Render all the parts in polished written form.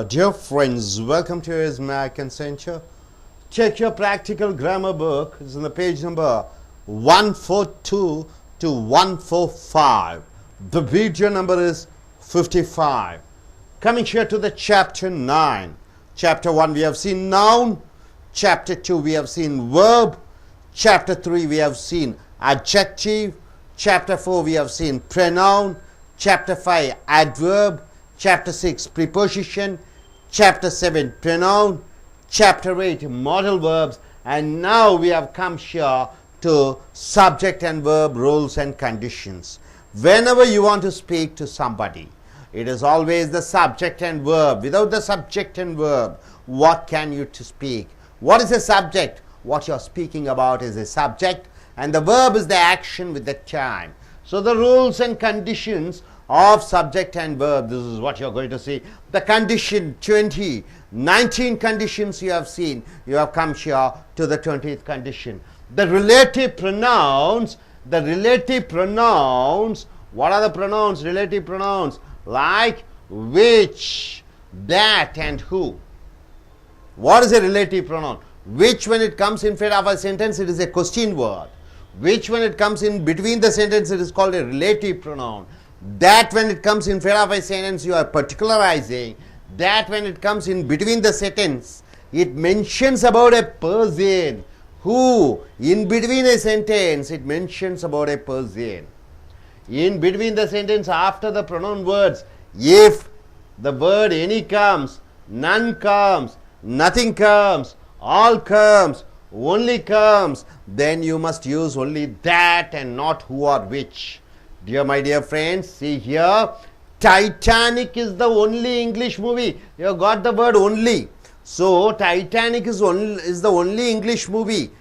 Dear friends, welcome to his Mac and Center. Check your practical grammar book. It's on the page number 142 to 145. The video number is 55. Coming here to the chapter 9. Chapter 1 we have seen noun. Chapter 2 we have seen verb. Chapter 3 we have seen adjective. Chapter 4 we have seen pronoun. Chapter 5 adverb. Chapter 6 preposition. Chapter 7 pronoun. Chapter 8 modal verbs. And now we have come here to subject and verb rules and conditions. Whenever you want to speak to somebody, it is always the subject and verb. Without the subject and verb, what can you to speak? What is a subject? What you are speaking about is a subject, and the verb is the action with the time. So the rules and conditions of subject and verb, this is what you are going to see. The condition 20, 19 conditions you have seen. You have come here to the 20th condition. The relative pronouns, what are the pronouns? Relative pronouns like which, that and who. What is a relative pronoun? Which, when it comes in front of a sentence, it is a question word. Which, when it comes in between the sentence, it is called a relative pronoun. That, when it comes in front of a sentence, you are particularizing. That, when it comes in between the sentence, it mentions about a person. Who, in between a sentence, it mentions about a person. In between the sentence, after the pronoun words, if the word any comes, none comes, nothing comes, all comes, only comes, then you must use only that and not who or which. Dear my dear friends, see here, Titanic is the only English movie. You have got the word only. So Titanic is the only English movie.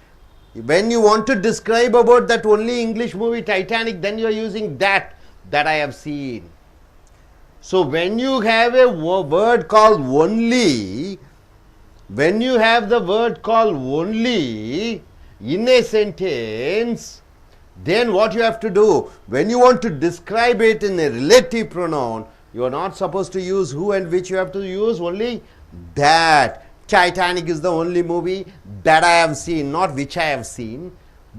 When you want to describe about that only English movie Titanic, then you are using that I have seen. So when you have a word called only, when you have the word called only in a sentence, then what you have to do, when you want to describe it in a relative pronoun, you are not supposed to use who and which, you have to use only that. Titanic is the only movie that I have seen, not which I have seen.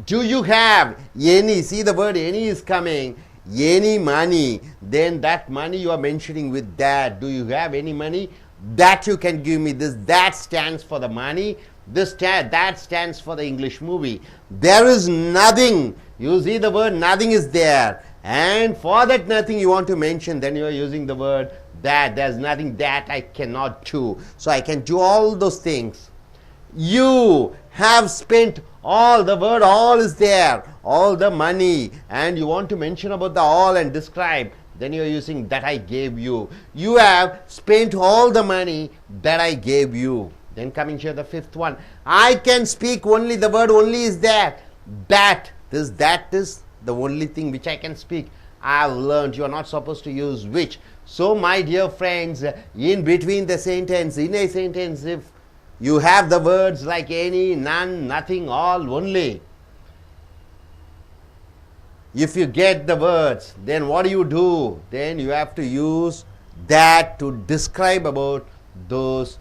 Do you have any? See, the word any is coming. Any money, then that money you are mentioning with that. Do you have any money? That you can give me this. That stands for the money. That stands for the English movie. There is nothing. You see the word nothing is there. And for that nothing you want to mention, then you are using the word that. There's nothing that I cannot do. So I can do all those things. You have spent all, the word all is there, all the money, and you want to mention about the all and describe, then you are using that I gave you. You have spent all the money that I gave you. Then coming here the fifth one, I can speak only, the word only is there. That is the only thing which I can speak. I have learned. You are not supposed to use which. So my dear friends, in between the sentence, in a sentence, if you have the words like any, none, nothing, all, only, if you get the words, then what do? Then you have to use that to describe about those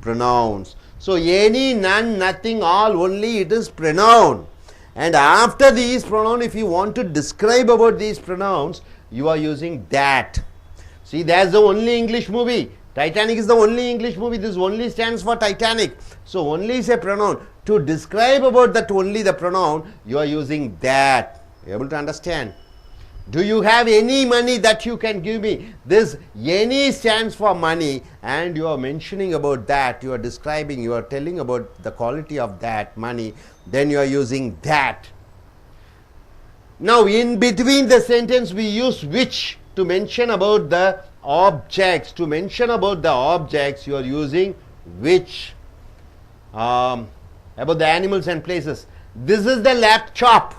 pronouns. So any, none, nothing, all, only, it is pronoun. And after these pronouns, if you want to describe about these pronouns, you are using that. See, that's the only English movie. Titanic is the only English movie. This only stands for Titanic. So only is a pronoun. To describe about that only, the pronoun, you are using that. Able to understand? Do you have any money that you can give me? This any stands for money, and you are mentioning about that. You are describing, you are telling about the quality of that money. Then you are using that. Now in between the sentence we use which to mention about the objects. To mention about the objects, you are using which. About the animals and places. This is the laptop.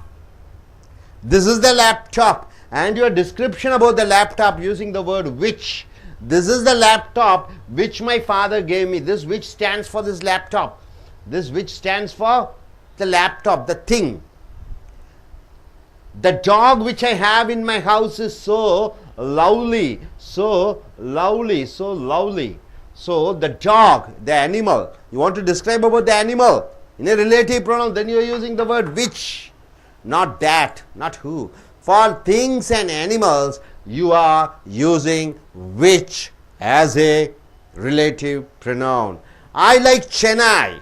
This is the laptop. And your description about the laptop using the word which. This is the laptop which my father gave me. This which stands for this laptop. This which stands for the laptop, the thing. The dog which I have in my house is so lovely, so lovely, so lovely. So the dog, the animal, you want to describe about the animal in a relative pronoun, then you are using the word which, not that, not who. For things and animals, you are using which as a relative pronoun. I like Chennai.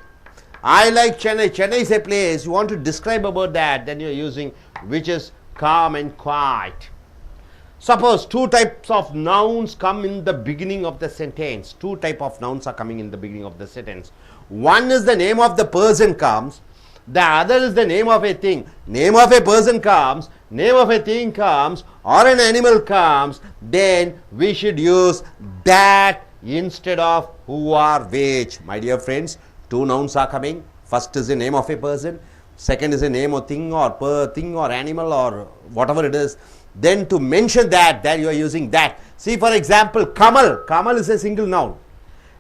I like Chennai. Chennai is a place. You want to describe about that, then you are using which is calm and quiet. Suppose two types of nouns come in the beginning of the sentence. Two types of nouns are coming in the beginning of the sentence. One is the name of the person comes. The other is the name of a thing. Name of a person comes, name of a thing comes, or an animal comes, then we should use that instead of who or which. My dear friends, two nouns are coming. First is the name of a person. Second is a name of thing or animal or whatever it is. Then to mention that you are using that. See, for example, Kamal. Kamal is a single noun.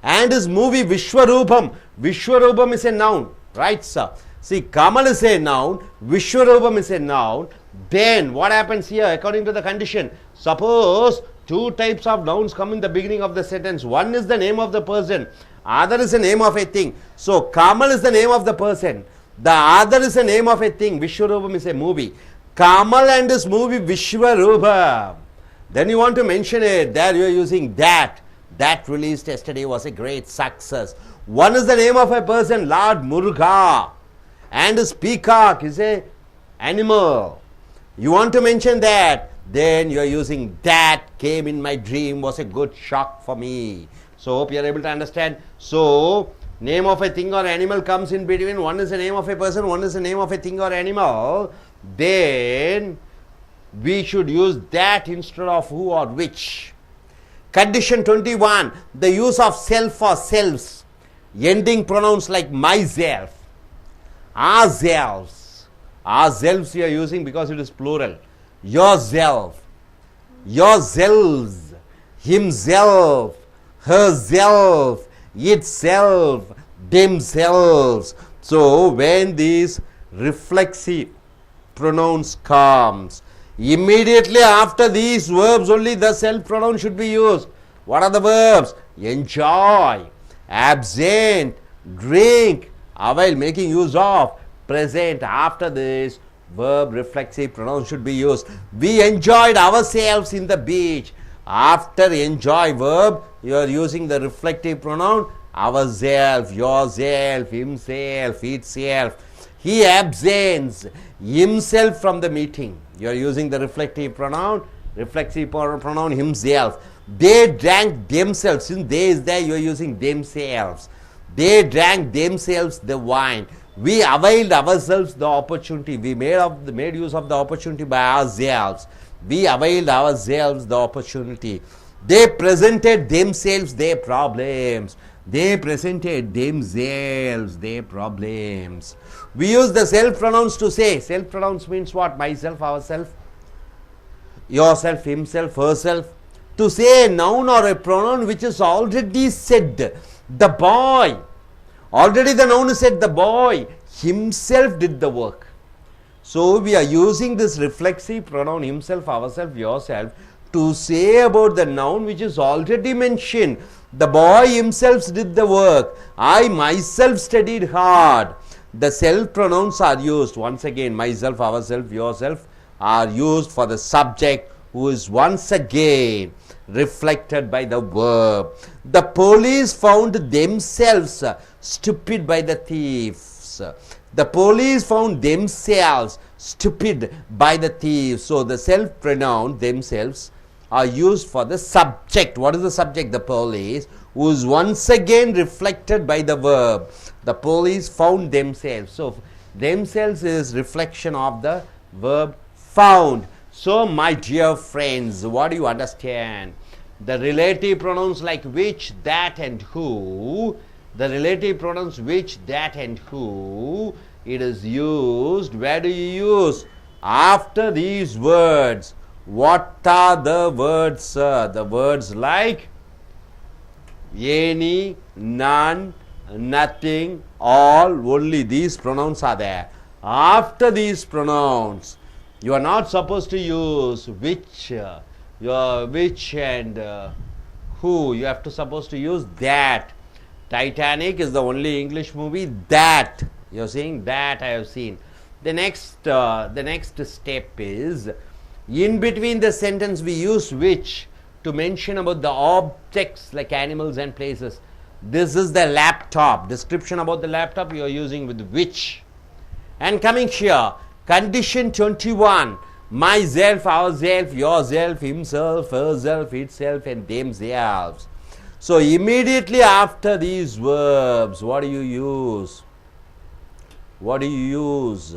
And his movie Vishwarupam. Vishwarupam is a noun. Right, sir? See, Kamal is a noun, Vishwarupam is a noun. Then what happens here according to the condition? Suppose two types of nouns come in the beginning of the sentence. One is the name of the person, other is the name of a thing. So Kamal is the name of the person, the other is the name of a thing. Vishwarupam is a movie. Kamal and his movie Vishwarupam. Then you want to mention it. There you are using that. That released yesterday was a great success. One is the name of a person, Lord Muruga. And his peacock is a animal. You want to mention that, then you are using that. Came in my dream, was a good shock for me. So hope you are able to understand. So name of a thing or animal comes in between. One is the name of a person, one is the name of a thing or animal. Then we should use that instead of who or which. Condition 21, the use of self or selves, ending pronouns like myself, ourselves. Ourselves we are using because it is plural. Yourself, yourselves, himself, herself, itself, themselves. So when these reflexive pronouns comes, immediately after these verbs only the self pronoun should be used. What are the verbs? Enjoy, absent, drink, avail, making use of, present. After this verb reflexive pronoun should be used. We enjoyed ourselves in the beach. After enjoy verb, you are using the reflective pronoun ourself, yourself, himself, itself. He absents himself from the meeting. You are using the reflective pronoun himself. They drank themselves. Since they is there, you are using themselves. They drank themselves the wine. We availed ourselves the opportunity. We made use of the opportunity by ourselves. We availed ourselves the opportunity. They presented themselves their problems. They presented themselves their problems. We use the self pronouns to say. Self pronouns means what? Myself, ourself, yourself, himself, herself. To say a noun or a pronoun which is already said. The boy. Already the noun is said. The boy himself did the work. So we are using this reflexive pronoun himself, ourself, yourself to say about the noun which is already mentioned. The boy himself did the work. I myself studied hard. The self pronouns are used. Once again, myself, ourself, yourself are used for the subject who is once again reflected by the verb. The police found themselves stupid by the thieves. The police found themselves stupid by the thieves. So the self pronoun themselves are used for the subject. What is the subject? The police, who is once again reflected by the verb. The police found themselves. So themselves is reflection of the verb found. So my dear friends, what do you understand? The relative pronouns like which, that and who, the relative pronouns which, that and who, it is used. Where do you use? After these words. What are the words, sir? The words like any, none, nothing, all, only. These pronouns are there. After these pronouns, you are not supposed to use which, which and who, you have to supposed to use that. Titanic is the only English movie that you're saying that I have seen. The next step is, in between the sentence we use which to mention about the objects like animals and places. This is the laptop. Description about the laptop you are using with which. And coming here, condition 21, myself, ourself, yourself, himself, herself, itself, and themselves. So immediately after these verbs, what do you use? What do you use?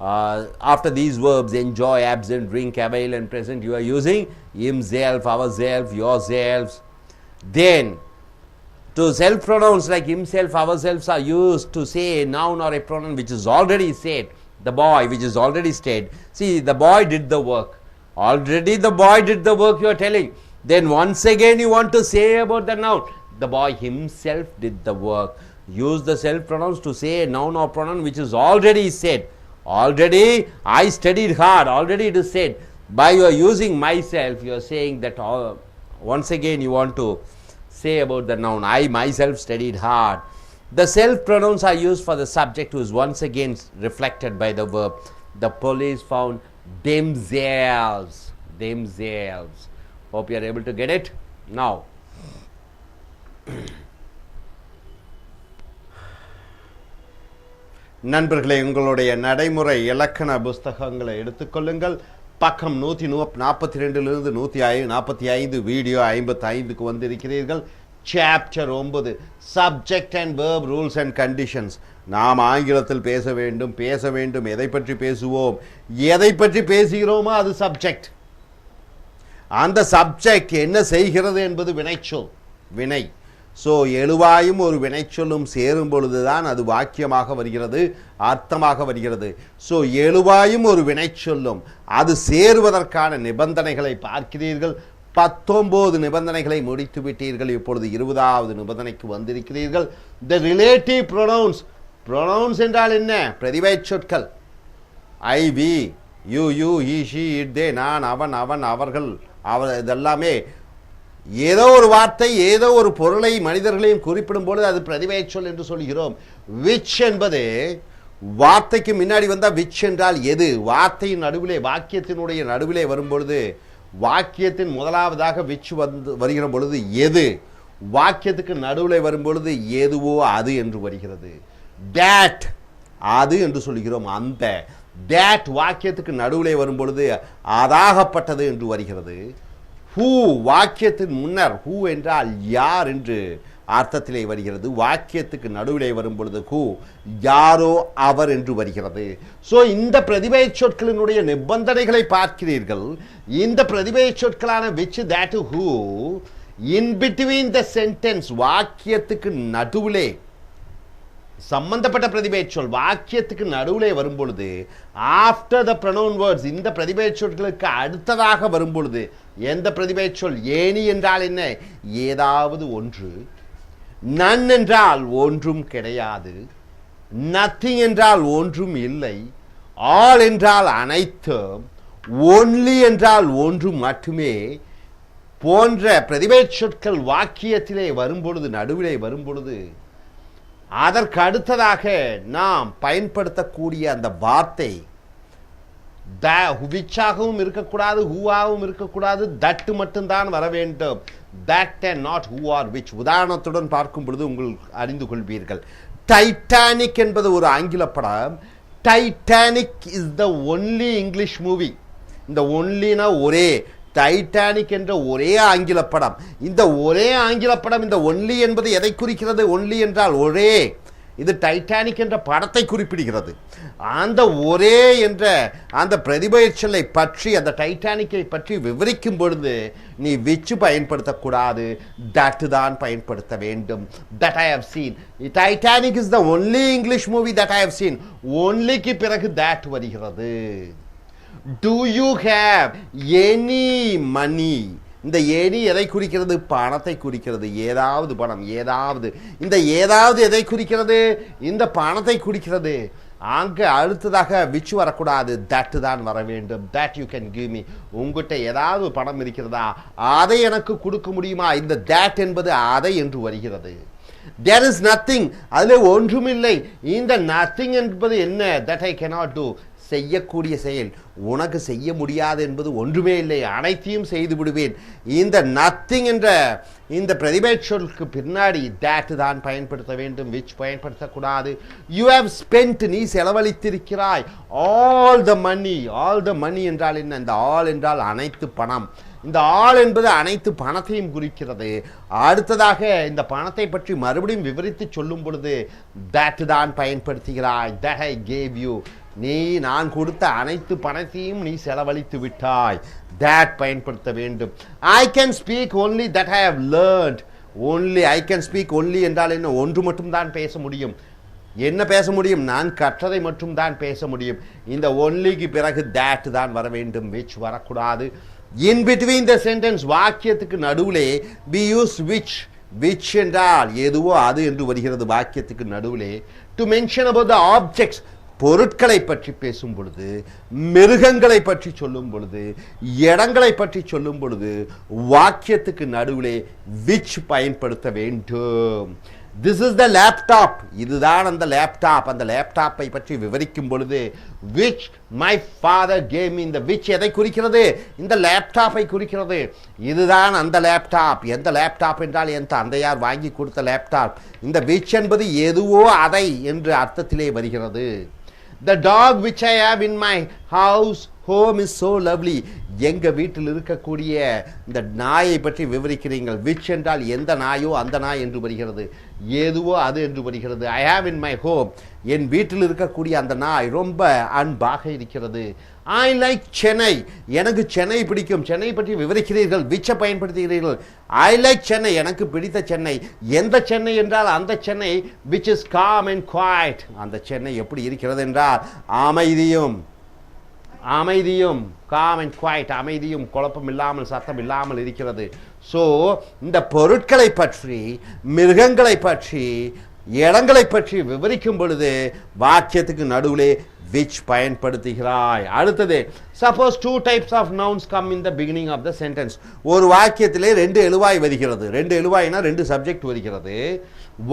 After these verbs, enjoy, absent, drink, avail, and present, you are using himself, ourself, yourselves. Then, to self pronouns like himself, ourselves are used to say a noun or a pronoun which is already said. The boy, which is already said. See, the boy did the work. Already the boy did the work, you are telling. Then once again you want to say about the noun. The boy himself did the work. Use the self pronouns to say a noun or pronoun which is already said. Already I studied hard. Already it is said. By you are using myself, you are saying that once again you want to say about the noun. I myself studied hard. The self pronouns are used for the subject who is once again reflected by the verb. The police found themselves. Themselves. Hope you are able to get it. Now, நண்பர்களே, உங்களுடைய நடைமுறை இலக்கண புஸ்தகங்களை எடுத்துக்கொள்ளுங்கள். பக்கம் 142 145 video 55க்கு வந்திருக்கிறீர்கள். Chapter 9 subject and verb rules and conditions. நாம் ஆங்கிலத்தில் பேச வேண்டும். எதை பற்றி பேசுவோம், எதை பற்றி பேசுகிறோமோ அது சப்ஜெக்ட். அந்த சப்ஜெக்ட் என்ன செய்கிறது என்பது வினைச்சொல், வினை. ஸோ எழுவாயும் ஒரு வினைச்சொல்லும் சேரும் பொழுதுதான் அது வாக்கியமாக வருகிறது, அர்த்தமாக வருகிறது. ஸோ எழுவாயும் ஒரு வினைச்சொல்லும் அது சேருவதற்கான நிபந்தனைகளை பார்க்கிறீர்கள். 19 நிபந்தனைகளை முடித்து விட்டீர்கள். இப்பொழுது 20வது நிபந்தனைக்கு வந்திருக்கிறீர்கள். The relative pronounce. ப்ரொனவுன்ஸ் என்றால் என்ன? பிரதிபெயர் சொற்கள். I, we, you, he, she, it, they, நான், அவன், அவர்கள், இதெல்லாமே ஏதோ ஒரு வார்த்தை ஏதோ ஒரு பொருளை மனிதர்களையும் குறிப்பிடும் பொழுது அது பிரதிபெயர் சொல் என்று சொல்கிறோம். விச் என்பது வார்த்தைக்கு முன்னாடி வந்தால் விச் என்றால் எது, வார்த்தையின் நடுவிலே வாக்கியத்தினுடைய நடுவிலே வரும்பொழுது, வாக்கியத்தின் முதலாவதாக விச் வருகிற பொழுது எது, வாக்கியத்துக்கு நடுவில் வரும்பொழுது எதுவோ அது என்று வருகிறது. that அது என்று சொல்கிறோம். அந்த that வாக்கியத்துக்கு நடுவிலே வரும்பொழுது அதாகப்பட்டது என்று வருகிறது. who வாக்கியத்தின் முன்னர் who என்றால் யார் என்று அர்த்தத்திலே வருகிறது. வாக்கியத்துக்கு நடுவிலே வரும் பொழுது who யாரோ அவர் என்று வருகிறது. ஸோ இந்த பிரதிபெயர் சொற்களினுடைய நிபந்தனைகளை பார்க்கிறீர்கள். இந்த பிரதிபெயர் சொற்களான which, that, who in between the sentence வாக்கியத்துக்கு நடுவிலே சம்பந்தப்பட்ட பிரதிபெயர் சொல் வாக்கியத்துக்கு நடுவிலே வரும் பொழுது ஆஃப்டர் த pronoun words இந்த பிரதிபெயர் சொற்களுக்கு அடுத்ததாக வரும் பொழுது எந்த பிரதிபெயர் சொல், ஏனி என்றால் என்ன, ஏதாவது ஒன்று, none என்றால் ஒன்றும் கிடையாது, nothing என்றால் ஒன்றும் இல்லை, all என்றால் அனைத்து, only என்றால் ஒன்று மட்டுமே போன்ற பிரதிபெயர் சொற்கள் வாக்கியத்திலே வரும்பொழுது நடுவிலே வரும்பொழுது அதற்கு அடுத்ததாக நாம் பயன்படுத்தக்கூடிய அந்த வார்த்தை விச்சாகவும் இருக்கக்கூடாது, ஹூவாகவும் இருக்கக்கூடாது, தட்டு மட்டும்தான் வர வேண்டும். That and not who are which. உதாரணத்துடன் பார்க்கும் பொழுது உங்களுக்கு அறிந்து கொள்வீர்கள். டைட்டானிக் என்பது ஒரு ஆங்கில படம். Titanic is the only English movie. இந்த ஒன்லினா ஒரே, டைட்டானிக் என்ற ஒரே ஆங்கில படம். இந்த ஒரே ஆங்கில படம், இந்த ஒன்லி என்பது எதை குறிக்கிறது? ஒன்லி என்றால் ஒரே. இது டைட்டானிக் என்ற படத்தை குறிப்பிடுகிறது. அந்த ஒரே என்ற அந்த பிரதிபெயர் சொல்லை பற்றி, அந்த டைட்டானிக்கை பற்றி விவரிக்கும் பொழுது நீ விச்சு பயன்படுத்தக்கூடாது, தட் தான் பயன்படுத்த வேண்டும். That I have seen. Titanic is the only English movie that I have seen. ஒன்லிக்கு பிறகு தட் வருகிறது. Do you have any money? இந்த எனி எதை குறிக்கிறது? பணத்தை குறிக்கிறது. ஏதாவது பணம், ஏதாவது. இந்த ஏதாவது எதை குறிக்கிறது? இந்த பணத்தை குறிக்கிறது. அங்கே அடுத்ததாக which வரக்கூடாது, that தான் வர வேண்டும். that you can give me. உங்ககிட்ட ஏதாவது பணம் இருக்கிறதா, அதை எனக்கு கொடுக்க முடியுமா? இந்த that என்பது அதை என்று வருகிறது. there is nothing, அதில் ஒன்றுமில்லை. இந்த nothing என்பது என்ன? that I cannot do, செய்யக்கூடிய செயல். உனக்கு செய்ய முடியாது என்பது ஒன்றுமே இல்லை, அனைத்தையும் செய்து விடுவேன். இந்த நத்திங் என்ற இந்த பிரதிபெயர்ச்சொல்லுக்கு பின்னாடி that தான் பயன்படுத்த வேண்டும், which பயன்படுத்தக்கூடாது. you have spent, நீ செலவழித்திருக்கிறாய். all the money என்றால் என்ன? இந்த all என்றால் அனைத்து பணம். இந்த ஆள் என்பது அனைத்து பணத்தையும் குறிக்கிறது. அடுத்ததாக இந்த பணத்தை பற்றி மறுபடியும் விவரித்து சொல்லும் பொழுது that தான் பயன்படுத்துகிறாய். that I gave you, நீ நான் கொடுத்த அனைத்து பணத்தையும் நீ செலவழித்து விட்டாய். that பயன்படுத்த வேண்டும். I can speak only that I have learned. only I can speak only என்றால் என்ன? ஒன்று மட்டும் தான் பேச முடியும். என்ன பேச முடியும்? நான் கற்றதை மட்டும் தான் பேச முடியும். இந்த ஒன்லிக்கு பிறகு that தான் வர வேண்டும், which வரக்கூடாது. in between the sentence, வாக்கியத்துக்கு நடுவிலே we use which என்றால் எதுவோ அது என்று வருகிறது வாக்கியத்துக்கு நடுவிலே. to mention about the objects, பொருட்களை பற்றி பேசும் பொழுது, மிருகங்களை பற்றி சொல்லும் பொழுது, இடங்களை பற்றி சொல்லும் பொழுது வாக்கியத்துக்கு நடுவிலே which பயன்படுத்த வேண்டும். this is the laptop, இதுதான் அந்த லேப்டாப். அந்த லேப்டாப்பை பற்றி விவரிக்கும் பொழுது which my father gave me, இந்த which எதை குறிக்கிறது? இந்த லேப்டாப்பை குறிக்கிறது. இதுதான் அந்த லேப்டாப். எந்த லேப்டாப் என்றால் என் தந்தையார் வாங்கி கொடுத்த லேப்டாப். இந்த which என்பது எதுவோ அதை என்று அர்த்தத்திலே வருகிறது. the dog which I have in my house home is so lovely, எங்க வீட்டில் இருக்கக்கூடிய இந்த நாயை பற்றி விவரிக்கிறீர்கள். which என்றால் எந்த நாயோ அந்த நாய் என்று வருகிறது, எதுவோ அது என்று வருகிறது. I have in my home, என் வீட்டில் இருக்கக்கூடிய அந்த நாய் ரொம்ப அன்பாக இருக்கிறது. I like சென்னை, எனக்கு சென்னை பிடிக்கும். சென்னை பற்றி விவரிக்கிறீர்கள், which பயன்படுத்துகிறீர்கள். I like சென்னை, எனக்கு பிடித்த சென்னை. எந்த சென்னை என்றால் அந்த Chennai which is calm and quiet, அந்த சென்னை எப்படி இருக்கிறது என்றால் அமைதியும் calm and quiet, அமைதியும் குழப்பம் இல்லாமல் சத்தம் இல்லாமல் இருக்கிறது. ஸோ இந்த பொருட்களை பற்றி, மிருகங்களை பற்றி, இடங்களை பற்றி விவரிக்கும் பொழுது வாக்கியத்துக்கு நடுவிலே which பயன்படுத்துகிறாய். அடுத்தது, suppose two types of nouns come in the beginning of the sentence. ஒரு வாக்கியத்திலே ரெண்டு எழுவாய் வருகிறது. ரெண்டு எழுவாய்னா ரெண்டு சப்ஜெக்ட் வருகிறது.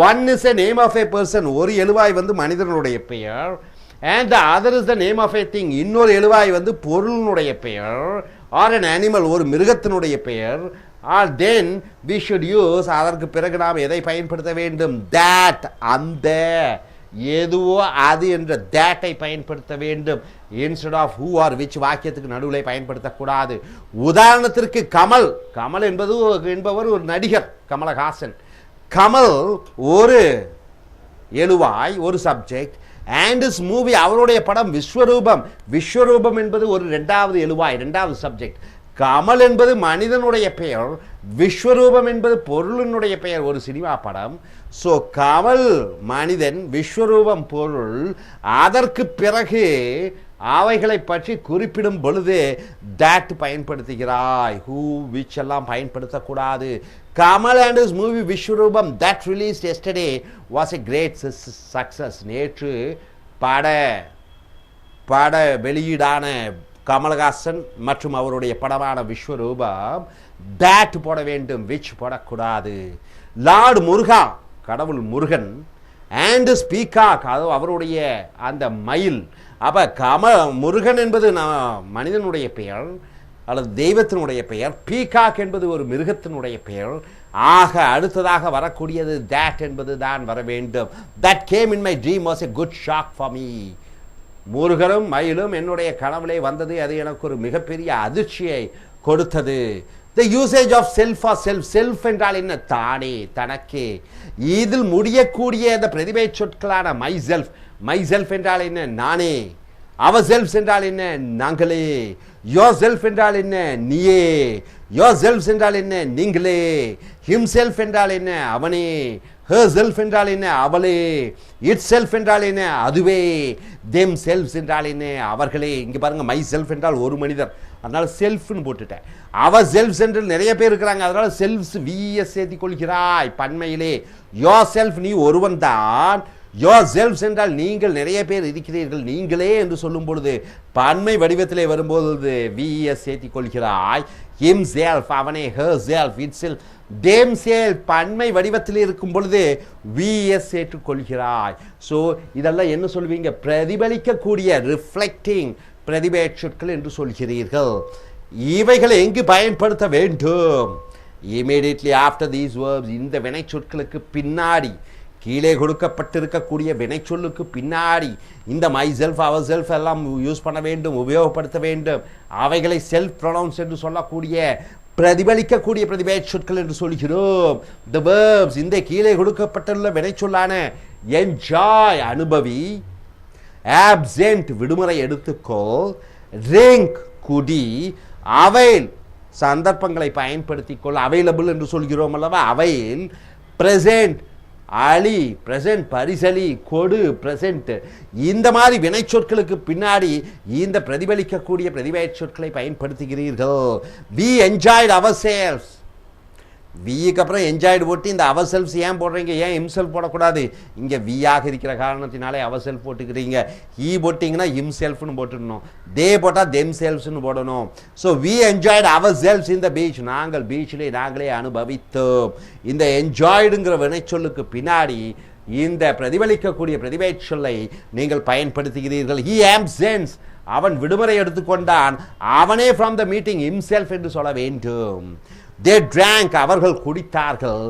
one is a name of a person, ஒரு எழுவாய் வந்து மனிதனுடைய பெயர். and the other is the name of a thing, இன்னொரு எழுவாய் வந்து பொருளினுடைய பெயர். or an animal, ஒரு மிருகத்தினுடைய பெயர். or then we should use, அதற்கு பிறகு நாம் எதை பயன்படுத்த வேண்டும்? that, அந்த, எதுவோ அது என்ற that-ஐ பயன்படுத்த வேண்டும். instead of who or which வாக்கியத்துக்கு நடுவில் பயன்படுத்தக்கூடாது. உதாரணத்திற்கு கமல் என்பவர் ஒரு நடிகர், கமலஹாசன். கமல் ஒரு எழுவாய், ஒரு சப்ஜெக்ட். and his movie, அவருடைய படம் விஸ்வரூபம் என்பது ஒரு இரண்டாவது எழுவாய், இரண்டாவது சப்ஜெக்ட். கமல் என்பது மனிதனுடைய பெயர், விஸ்வரூபம் என்பது பொருளினுடைய பெயர், ஒரு சினிமா படம். ஸோ கமல் மனிதன், விஸ்வரூபம் பொருள். அதற்கு பிறகு அவைகளை பற்றி குறிப்பிடும் பொழுது that பயன்படுத்துகிறாய். who, which எல்லாம் பயன்படுத்தக்கூடாது. Kamal and his movie Vishwarubam that released yesterday was a great success. நேற்று பட வெளியீடான கமலஹாசன் மற்றும் அவருடைய படமான விஸ்வரூபம் that போட வேண்டும், which போடக்கூடாது. லார்ட் முருகா, கடவுள் முருகன். and peacock, அது அவருடைய அந்த மயில். அப்ப முருகன் என்பது மனிதனுடைய பெயர் அல்லது தெய்வத்தினுடைய பெயர். பீகாக் என்பது ஒரு மிருகத்தினுடைய பெயர். ஆக அடுத்ததாக வரக்கூடியது that என்பது தான் வர வேண்டும். that came in my dream was a good shock for me. முருகனும் மயிலும் என்னுடைய கனவிலே வந்தது, அது எனக்கு ஒரு மிகப்பெரிய அதிர்ச்சியை கொடுத்தது. the usage of self or self என்றால் என்ன? தானே, தனக்கே. இதில் முடியக்கூடிய இந்த பிரதிபெயர் சொற்களான myself என்றால் என்ன? நானே. ourselves என்றால் என்ன? நாங்களே. yourself என்றால் என்ன? நீயே. yourselves என்றால் என்ன? நீங்களே. himself என்றால் என்ன? அவனே. herself என்றால் என்ன? அவளே. itself என்றால் என்ன? அதுவே. themselves என்றால் என்ன? அவர்களே. இங்க பாருங்க, myself என்றால் ஒரு மனிதர், அதனால செல்ஃப்னு போட்டுட்டேன். அவர் செல்ஃப்ஸ் என்று நிறைய பேர் இருக்கிறாங்க, அதனால செல்ஃப்ஸ் விஎஸ் சேர்த்தி கொள்கிறாய் பன்மையிலே. யோர் செல்ஃப், நீ ஒருவன் தான். yourselves என்றால் நீங்கள் நிறைய பேர் இருக்கிறீர்கள், நீங்களே என்று சொல்லும் பொழுது பன்மை வடிவத்திலே வரும்போது VES சேர்த்திக் கொள்கிறாய். himself அவனே, herself itself, themself பன்மை வடிவத்தில் இருக்கும் பொழுது VES ஏற்றுக்கொள்கிறாய். ஸோ இதெல்லாம் என்ன சொல்வீங்க? பிரதிபலிக்கக்கூடிய ரிஃப்ளெக்டிங் பிரதிபேட்சொற்கள் என்று சொல்கிறீர்கள். இவைகளை எங்கு பயன்படுத்த வேண்டும்? immediately after these verbs, இந்த வினை சொற்களுக்கு பின்னாடி, கீழே கொடுக்கப்பட்டிருக்கக்கூடிய வினை சொல்லுக்கு பின்னாடி இந்த மை செல்ஃப், அவர் செல்ஃப் எல்லாம் யூஸ் பண்ண வேண்டும், உபயோகப்படுத்த வேண்டும். அவைகளை செல்ஃப் ப்ரொனவுன்ஸ் என்று சொல்லக்கூடிய பிரதிபலிக்கக்கூடிய பிரதிபேட்சொற்கள் என்று சொல்கிறோம். the verbs, இந்த கீழே கொடுக்கப்பட்டுள்ள வினை சொல்லான enjoy அனுபவி, absent விடுமுறை எடுத்துக்கொள், drink குடி, avail சந்தர்ப்பங்களை பயன்படுத்திக் கொள், அவைலபிள் என்று சொல்கிறோம் அல்லவா, அவைல், பிரசன்ட் அலி, பிரசன்ட் பரிசலி, கொடு, பிரசன்ட். இந்த மாதிரி வினை சொற்களுக்கு பின்னாடி இந்த பிரதிபலிக்கக்கூடிய பிரதிபெயர் சொற்களை பயன்படுத்துகிறீர்கள். we enjoyed ourselves, விக்கு அப்புறம் என்ஜாய்டு போட்டு இந்த அவர் செல்ஃப்ஸ் ஏன் போடுறீங்க? ஏன் ஹிம்செல்ஃப் போடக்கூடாது? இங்கே வியாக இருக்கிற காரணத்தினாலே அவர் செல்ஃப் போட்டுக்கிறீங்க. ஈ போட்டிங்கன்னா ஹிம்செல்ஃப்னு போட்டுடணும், தே போட்டால் தெம் செல்ஃப்ஸ்னு போடணும். So we enjoyed ourselves இந்த பீச், நாங்கள் பீச்சிலே நாங்களே அனுபவித்தோம். இந்த என்ஜாய்டுங்கிற வினைச்சொல்லுக்கு பின்னாடி இந்த பிரதிபலிக்கக்கூடிய பிரதிபெயர் சொல்லை நீங்கள் பயன்படுத்துகிறீர்கள். ஹி ஆப்சென்ஸ், அவன் விடுமுறை எடுத்துக்கொண்டான், அவனே ஃப்ரம் த மீட்டிங் ஹிம்செல்ஃப் என்று சொல்ல வேண்டும். they drank, அவர்கள் குடித்தார்கள்.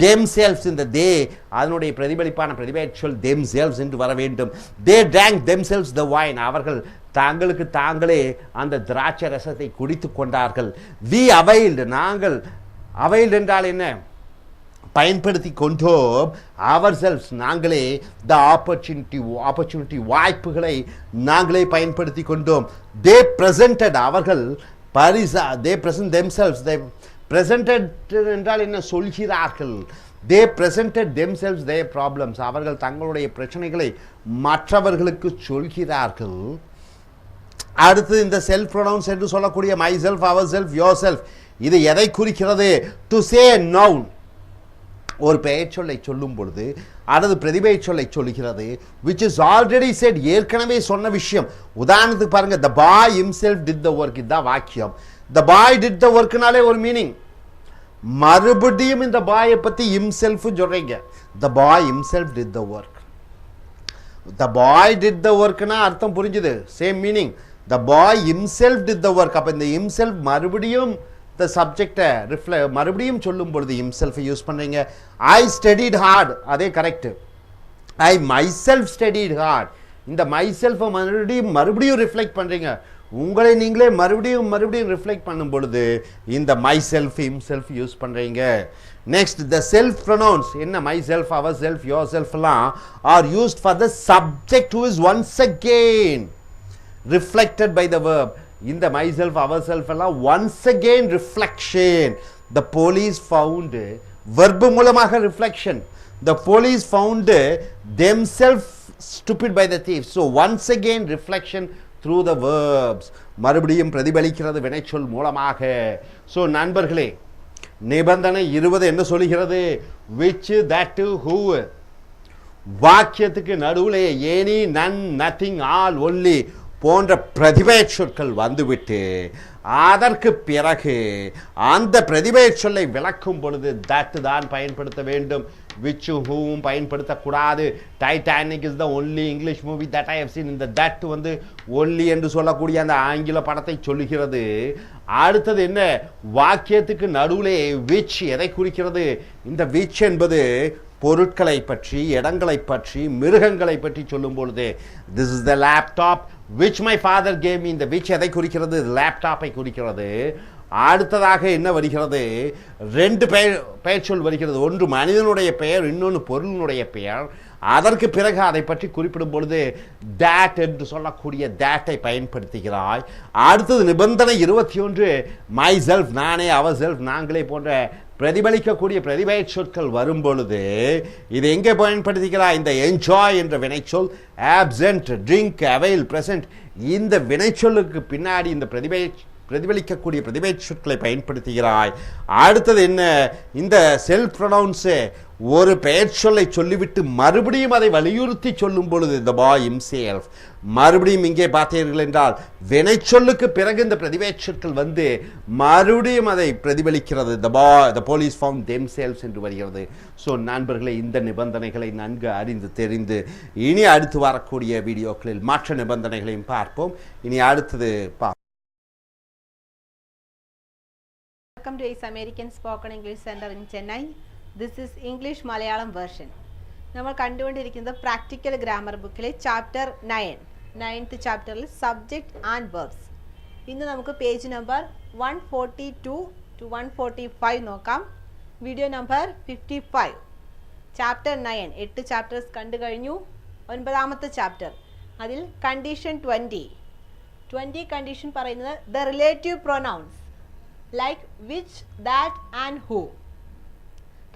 themselves, இந்த they அதனுடைய பிரதிபலிப்பான பிரதிபெயர் சொல் themselves என்று வர வேண்டும். they drank themselves the wine, அவர்கள் தாங்களுக்கு தாங்களே அந்த திராட்சை ரசத்தை குடித்து கொண்டார்கள். we availed, நாங்கள் availed என்றால் என்ன? பயன்படுத்தி கொண்டோம். ourselves, நாங்களே the opportunity வாய்ப்புகளை நாங்களே பயன்படுத்தி கொண்டோம். they presented, அவர்கள் பரிசா, they present themselves, they presented என்றால் என்ன? சொல்கிறார்கள். they presented themselves their problems, அவர்கள் தங்களுடைய பிரச்சனைகளை மற்றவர்களுக்கு சொல்கிறார்கள். அடுத்து இந்த செல்ஃப் ப்ரொனவுன்ஸ் என்று சொல்லக்கூடிய myself, ourself, yourself, இது எதை குறிக்கிறது? டு சே நவுன், ஒரு பெயர் சொல்லை சொல்லும் பொழுது அல்லது பிரதிபெயர் சொல்லை சொல்கிறது, which is already said, ஏற்கனவே சொன்ன விஷயம். உதாரணத்துக்கு பாருங்க, the boy himself did the work, இதுதான் வாக்கியம். the boy did the workனாலே ஒரு மீனிங். மறுபடியும் இந்த பாயை பத்தி himself சொல்றீங்க. the boy himself did the work, the boy did the workனா அர்த்தம் புரிஞ்சுது, same meaning. the boy himself did the work, அப்ப இந்த himself மறுபடியும் the subject மறுபடியும் சொல்லும் பொழுது himself யூஸ் பண்றீங்க. I studied hard, அதே correct. I myself studied hard, இந்த myself மறுபடியும் ரிஃப்ளெக்ட் பண்றீங்க. உங்களை நீங்களே மறுபடியும் ரிஃப்ளெக்ட் பண்ணும் பொழுது இந்த மை செல்ஃப், ஹிம்செல்ஃப் யூஸ் பண்றீங்க. நெக்ஸ்ட் த செல்ஃப் ப்ரொனவுன்ஸ் என்ன? மை செல்ஃப், அவர் செல்ஃப், யோர் செல்ஃப்லாம் are used for the subject who is once again reflected by the verb. இந்த மை செல்ஃப், அவர் செல்ஃப் எல்லாம் once again reflection. The police found, verb மூலமாக reflection. The police found themselves stupid by the thief. So once again reflection through the verbs, மறுபடியும் பிரதிபலிக்கிறது வினைச்சொல் மூலமாக. So நண்பர்களே, நிபந்தனை 20 என்ன சொல்லுகிறது? which, that, who. வாக்கியத்துக்கு நடுவில் எனி, நன், நத்திங், ஆல், ஒன்லி போன்ற பிரதிபெயர் சொற்கள் வந்துவிட்டு அதற்கு பிறகு அந்த பிரதிபெயர் சொல்லை விளக்கும் பொழுது தட் தான் பயன்படுத்த வேண்டும். which, whom பயன்படுத்தக்கூடாது. Titanic is the only English movie that I have seen. இந்த தட் வந்து ஒன்லி என்று சொல்லக்கூடிய அந்த ஆங்கில படத்தை சொல்லுகிறது. அடுத்தது என்ன? வாக்கியத்துக்கு நடுவிலே which எதை குறிக்கிறது? இந்த which என்பது பொருட்களை பற்றி, இடங்களை பற்றி, மிருகங்களை பற்றி சொல்லும் பொழுது this is the laptop which my father gave me. இந்த which எதை குறிக்கிறது? லேப்டாப்பை குறிக்கிறது. அடுத்ததாக என்ன வருகிறது? ரெண்டு பெயர் சொல் வருகிறது. ஒன்று மனிதனுடைய பெயர், இன்னொன்று பொருளினுடைய பெயர். அதற்கு பிறகு அதை பற்றி குறிப்பிடும் பொழுது that என்று சொல்லக்கூடிய that-ஐ பயன்படுத்துகிறாய். அடுத்தது நிபந்தனை 21 மை செல்ஃப், நானே, அவர் செல்ஃப், நாங்களே போன்ற பிரதிபலிக்கக்கூடிய பிரதிபெயர் சொற்கள் வரும் பொழுது இது எங்கே பயன்படுத்திக்கிறாய்? இந்த என்ஜாய் என்ற வினைச்சொல், ஆப்சென்ட், ட்ரிங்க், அவைல், பிரசன்ட், இந்த வினைச்சொல்லுக்கு பின்னாடி இந்த பிரதிபெயர் பிரதிபலிக்கக்கூடிய பிரதிபெயர் சொற்களை பயன்படுத்துகிறாய். அடுத்தது என்ன, இந்த செல்ஃப் ப்ரொனவுன்ஸு ஒரு பெயர் சொல்லை சொல்லிவிட்டு மறுபடியும் அதை வலியுறுத்தி சொல்லும் பொழுது the boy himself, மறுபடியும் இங்கே பார்த்தீர்கள் என்றால் வினைச்சொல்லுக்கு பிறகு இந்த பிரதிபெயர் சொற்கள் வந்து மறுபடியும் அதை பிரதிபலிக்கிறது. the police found themselves என்று வருகிறது. ஸோ நண்பர்களே, இந்த நிபந்தனைகளை நன்கு அறிந்து தெரிந்து இனி அடுத்து வரக்கூடிய வீடியோக்களில் மற்ற நிபந்தனைகளையும் பார்ப்போம். இனி அடுத்தது Welcome to Ace American Spoken English Center in Chennai. This is English Malayalam version. നമ്മൾ കണ്ടുകൊണ്ടിരിക്കുന്നത് പ്രാക്ടിക്കൽ ഗ്രാമർ ബുക്കിലെ ചാപ്റ്റർ 9th ചാപ്റ്ററിൽ സബ്ജക്റ്റ് ആൻഡ് വെർബ്സ്. ഇന്ന് നമുക്ക് പേജ് നമ്പർ 142 to 145 നോക്കാം. Video number 55. ചാപ്റ്റർ 9 8 ചാപ്റ്റേഴ്സ് കണ്ടു കഴിഞ്ഞു. 9ാമത്തെ ചാപ്റ്റർ, അതിൽ കണ്ടീഷൻ 20 കണ്ടീഷൻ പറയുന്നത് the relative pronouns like which, that and who.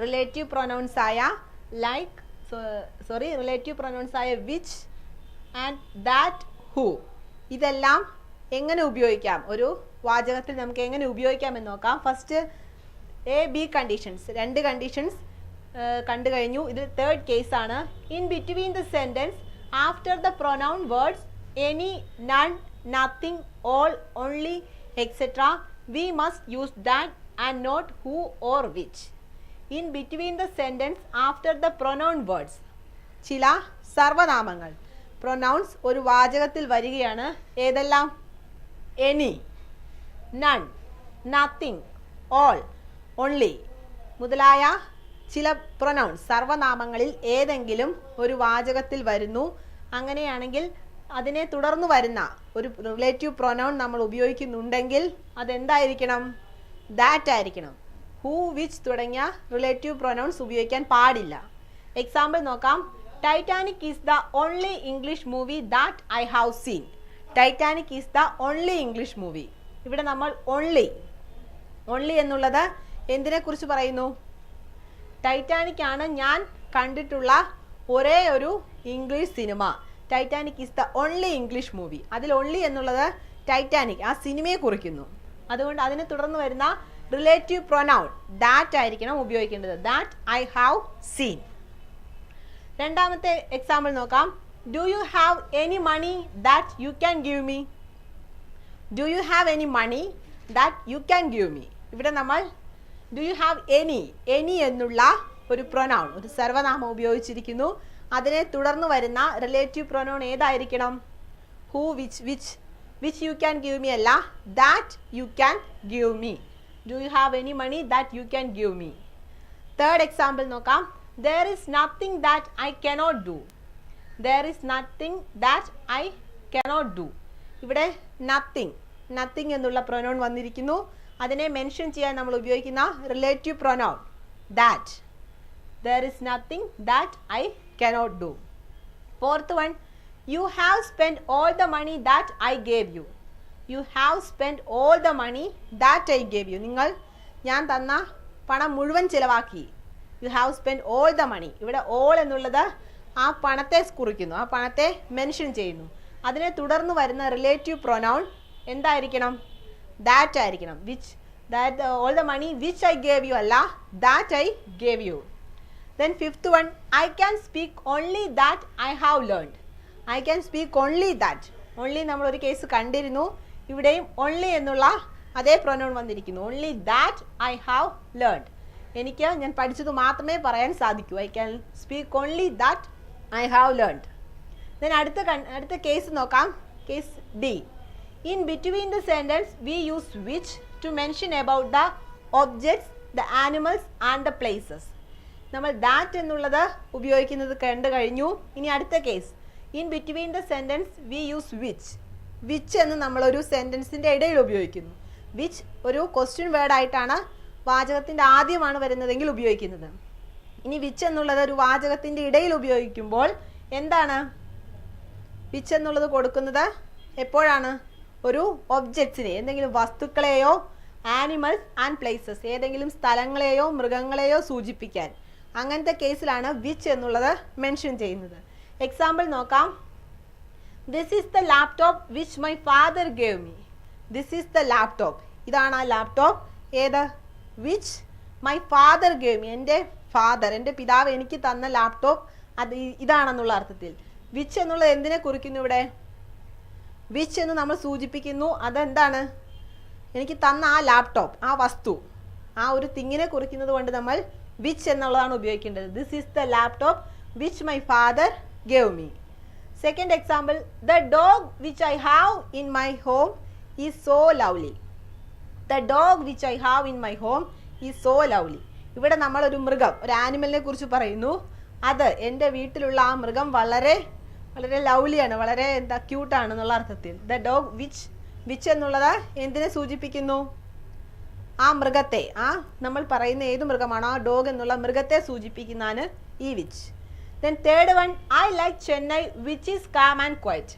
Relative pronouns ആയ relative pronouns ആയ which and that, who, ഇതെല്ലാം എങ്ങനെ ഉപയോഗിക്കാം, ഒരു വാചകത്തിൽ നമുക്ക് എങ്ങനെ ഉപയോഗിക്കാം എന്ന് നോക്കാം. ഫസ്റ്റ് A-B കണ്ടീഷൻസ്, 2 കണ്ടീഷൻസ് കണ്ടു കഴിഞ്ഞു. ഇത് തേർഡ് കേസ് ആണ്. In between the sentence after the pronoun words any, none, nothing, all, only, et cetera, we must use that and not who or which. In between the sentence after the pronoun words, ചില സർവനാമങ്ങൾ pronounce ഒരു വാചകത്തിൽ വരികയാണ്. ഏതെല്ലാം? Any, none, nothing, all, only മുതലായ ചില pronounce സർവനാമങ്ങളിൽ ഏതെങ്കിലും ഒരു വാചകത്തിൽ വരുന്നു. അങ്ങനെയാണെങ്കിൽ അതിനെ തുടർന്ന് വരുന്ന ഒരു റിലേറ്റീവ് പ്രൊനൗൺ നമ്മൾ ഉപയോഗിക്കുന്നുണ്ടെങ്കിൽ അതെന്തായിരിക്കണം? ദാറ്റ് ആയിരിക്കണം. ഹൂ, വിച്ച് തുടങ്ങിയ റിലേറ്റീവ് പ്രൊനൗൺസ് ഉപയോഗിക്കാൻ പാടില്ല. എക്സാമ്പിൾ നോക്കാം. Titanic is the only English movie that I have scene. Titanic is the only English movie. ഇവിടെ നമ്മൾ ഓൺലി എന്നുള്ളത് എന്തിനെ കുറിച്ച് പറയുന്നു? ടൈറ്റാനിക് ആണ് ഞാൻ കണ്ടിട്ടുള്ള ഒരേ ഒരു English cinema. Titanic is the only English movie. അതിൽ ഓൺലി എന്നുള്ളത് ടൈറ്റാനിക് ആ സിനിമയെ കുറിക്കുന്നു. അതുകൊണ്ട് അതിനെ തുടർന്ന് വരുന്ന റിലേറ്റീവ് പ്രൊനൗൺ ദാറ്റ് ആയിരിക്കണം ഉപയോഗിക്കേണ്ടത്. That I have seen. രണ്ടാമത്തെ എക്സാമ്പിൾ നോക്കാം. Do you have any money that you can give me. Do you have any money that you can give me. ഇവിടെ നമ്മൾ ഡു യു ഹാവ് എനി എന്നുള്ള ഒരു pronoun, ഒരു സർവനാമം ഉപയോഗിച്ചിരിക്കുന്നു. അതിനെ തുടർന്ന് വരുന്ന റിലേറ്റീവ് പ്രൊനൗൺ ഏതായിരിക്കണം? Who, which you can give me അല്ല, that you can give me. Do you have any money that you can give me. Third example നോക്കാം. There is nothing that I cannot do. There is nothing that I cannot do. ഇവിടെ nothing എന്നുള്ള pronoun വന്നിരിക്കുന്നു. അതിനെ mention ചെയ്യാൻ നമ്മൾ ഉപയോഗിക്കുന്ന relative pronoun that. There is nothing that I cannot do. Fourth one, you have spent all the money that I gave you. You have spent all the money that I gave you. ഞാൻ തന്ന പണം മുഴുവൻ ചിലവാക്കി. You have spent all the money. ഇവിടെ all എന്നുള്ളത് ആ പണത്തെ കുറിക്കുന്നു, ആ പണത്തെ മെൻഷൻ ചെയ്യുന്നു. അതിനെ തുടർന്ന് വരുന്ന റിലേറ്റീവ് പ്രൊനൗൺ എന്തായിരിക്കണം? ദാറ്റ് ആയിരിക്കണം. all the money which I gave you അല്ല, that I gave you. Then fifth one, I can speak only that I have learned. I can speak only that. Only നമ്മൾ ഒരു case കണ്ടിരുന്നു. ഇവിടെയും only എന്നുള്ള അതേ pronoun വന്നിരിക്കുന്നു. only that I have learned. ഞാൻ പഠിച്ചത് മാത്രമേ പറയാൻ സാധിക്കൂ. I can speak only that I have learned. Then അടുത്ത കേസ് നോക്കാം. Case D. In between the sentence we use which to mention about the objects, the animals and the places. നമ്മൾ that എന്നുള്ളത് ഉപയോഗിക്കുന്നത് കണ്ടു കഴിഞ്ഞു. ഇനി അടുത്ത case, in between the sentence we use which എന്ന് നമ്മളൊരു സെന്റൻസിൻ്റെ ഇടയിൽ ഉപയോഗിക്കുന്നു. വിച്ച് ഒരു ക്വസ്റ്റ്യൻ വേർഡ് ആയിട്ടാണ് വാചകത്തിൻ്റെ ആദ്യമാണ് വരുന്നതെങ്കിൽ ഉപയോഗിക്കുന്നത്. ഇനി വിച്ച് എന്നുള്ളത് ഒരു വാചകത്തിൻ്റെ ഇടയിൽ ഉപയോഗിക്കുമ്പോൾ എന്താണ്? വിച്ച് എന്നുള്ളത് കൊടുക്കുന്നത് എപ്പോഴാണ്? ഒരു ഒബ്ജക്ട്സിനെ, എന്തെങ്കിലും വസ്തുക്കളെയോ ആനിമൽസ് ആൻഡ് പ്ലേസസ്, ഏതെങ്കിലും സ്ഥലങ്ങളെയോ മൃഗങ്ങളെയോ സൂചിപ്പിക്കാൻ, അങ്ങനത്തെ കേസിലാണ് വിച്ച് എന്നുള്ളത് മെൻഷൻ ചെയ്യുന്നത്. എക്സാമ്പിൾ നോക്കാം. This is the laptop which my father gave me. This is the laptop. ഇതാണ് ആ ലാപ്ടോപ്പ്. ഏത്? Which my father gave me. എൻ്റെ ഫാദർ, എൻ്റെ പിതാവ് എനിക്ക് തന്ന ലാപ്ടോപ്പ് അത് ഇതാണെന്നുള്ള അർത്ഥത്തിൽ. വിച്ച് എന്നുള്ളത് എന്തിനെ കുറിക്കുന്നു ഇവിടെ? വിച്ച് എന്ന് നമ്മൾ സൂചിപ്പിക്കുന്നു. അതെന്താണ്? എനിക്ക് തന്ന ആ ലാപ്ടോപ്പ്, ആ വസ്തു, ആ ഒരു തിങ്ങിനെ കുറിക്കുന്നത് കൊണ്ട് നമ്മൾ വിച്ച് എന്നുള്ളതാണ് ഉപയോഗിക്കേണ്ടത്. This is the laptop which my father gave me. Second example, the dog which I have in my home is so lovely. The dog which I have in my home is so lovely. ഇവിടെ നമ്മൾ ഒരു മൃഗം, ഒരു ആനിമലിനെ കുറിച്ച് പറയുന്നു. അത് എൻ്റെ വീട്ടിലുള്ള ആ മൃഗം വളരെ വളരെ ലവ്ലിയാണ്, വളരെ ക്യൂട്ടാണ് എന്നുള്ള അർത്ഥത്തിൽ. ദ ഡോഗ് വിച്ച് എന്നുള്ളത് എന്തിനെ സൂചിപ്പിക്കുന്നു? ആ മൃഗത്തെ, ആ നമ്മൾ പറയുന്ന ഏത് മൃഗമാണോ ആ ഡോഗ് എന്നുള്ള മൃഗത്തെ സൂചിപ്പിക്കുന്നതാണ് ഈ which. Then third one, I like Chennai which is calm and quiet.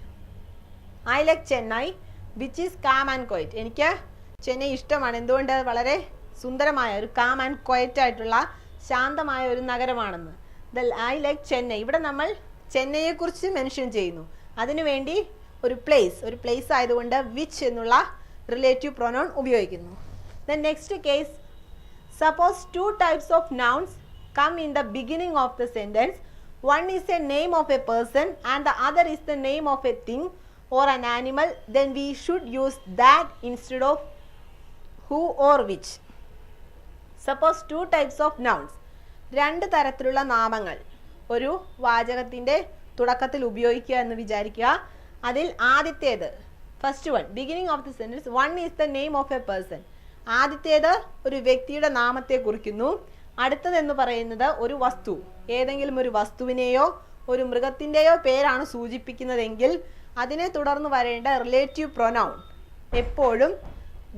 I like Chennai which is calm and quiet. എനിക്ക് ചെന്നൈ ഇഷ്ടമാണ്. എന്തുകൊണ്ട്? വളരെ സുന്ദരമായ ഒരു കാം ആൻഡ് ക്വയറ്റ് ആയിട്ടുള്ള ശാന്തമായ ഒരു നഗരമാണെന്ന്. I like Chennai. ഇവിടെ നമ്മൾ ചെന്നൈയെക്കുറിച്ച് മെൻഷൻ ചെയ്യുന്നു. അതിനുവേണ്ടി ഒരു പ്ലേസ് ആയതുകൊണ്ട് വിച്ച് എന്നുള്ള റിലേറ്റീവ് പ്രൊനൗൺ ഉപയോഗിക്കുന്നു. Then next case, suppose two types of nouns come in the beginning of the sentence. One is a name of a person and the other is the name of a thing or an animal. Then we should use that instead of who or which. Suppose two types of nouns. രണ്ട് തരത്തിലുള്ള നാമങ്ങൾ ഒരു വാചകത്തിൻ്റെ തുടക്കത്തിൽ ഉപയോഗിക്കുക എന്ന് വിചാരിക്കുക. അതിൽ ആദ്യത്തേത്, first one, beginning of the sentence, one is the name of A person. ആദ്യത്തേത് ഒരു വ്യക്തിയുടെ നാമത്തെ കുറിക്കുന്നു. അടുത്തതെന്ന് പറയുന്നത് ഒരു വസ്തു, ഏതെങ്കിലും ഒരു വസ്തുവിനെയോ ഒരു മൃഗത്തിൻ്റെയോ പേരാണ് സൂചിപ്പിക്കുന്നതെങ്കിൽ അതിനെ തുടർന്ന് വരേണ്ട റിലേറ്റീവ് പ്രൊനൗൺ എപ്പോഴും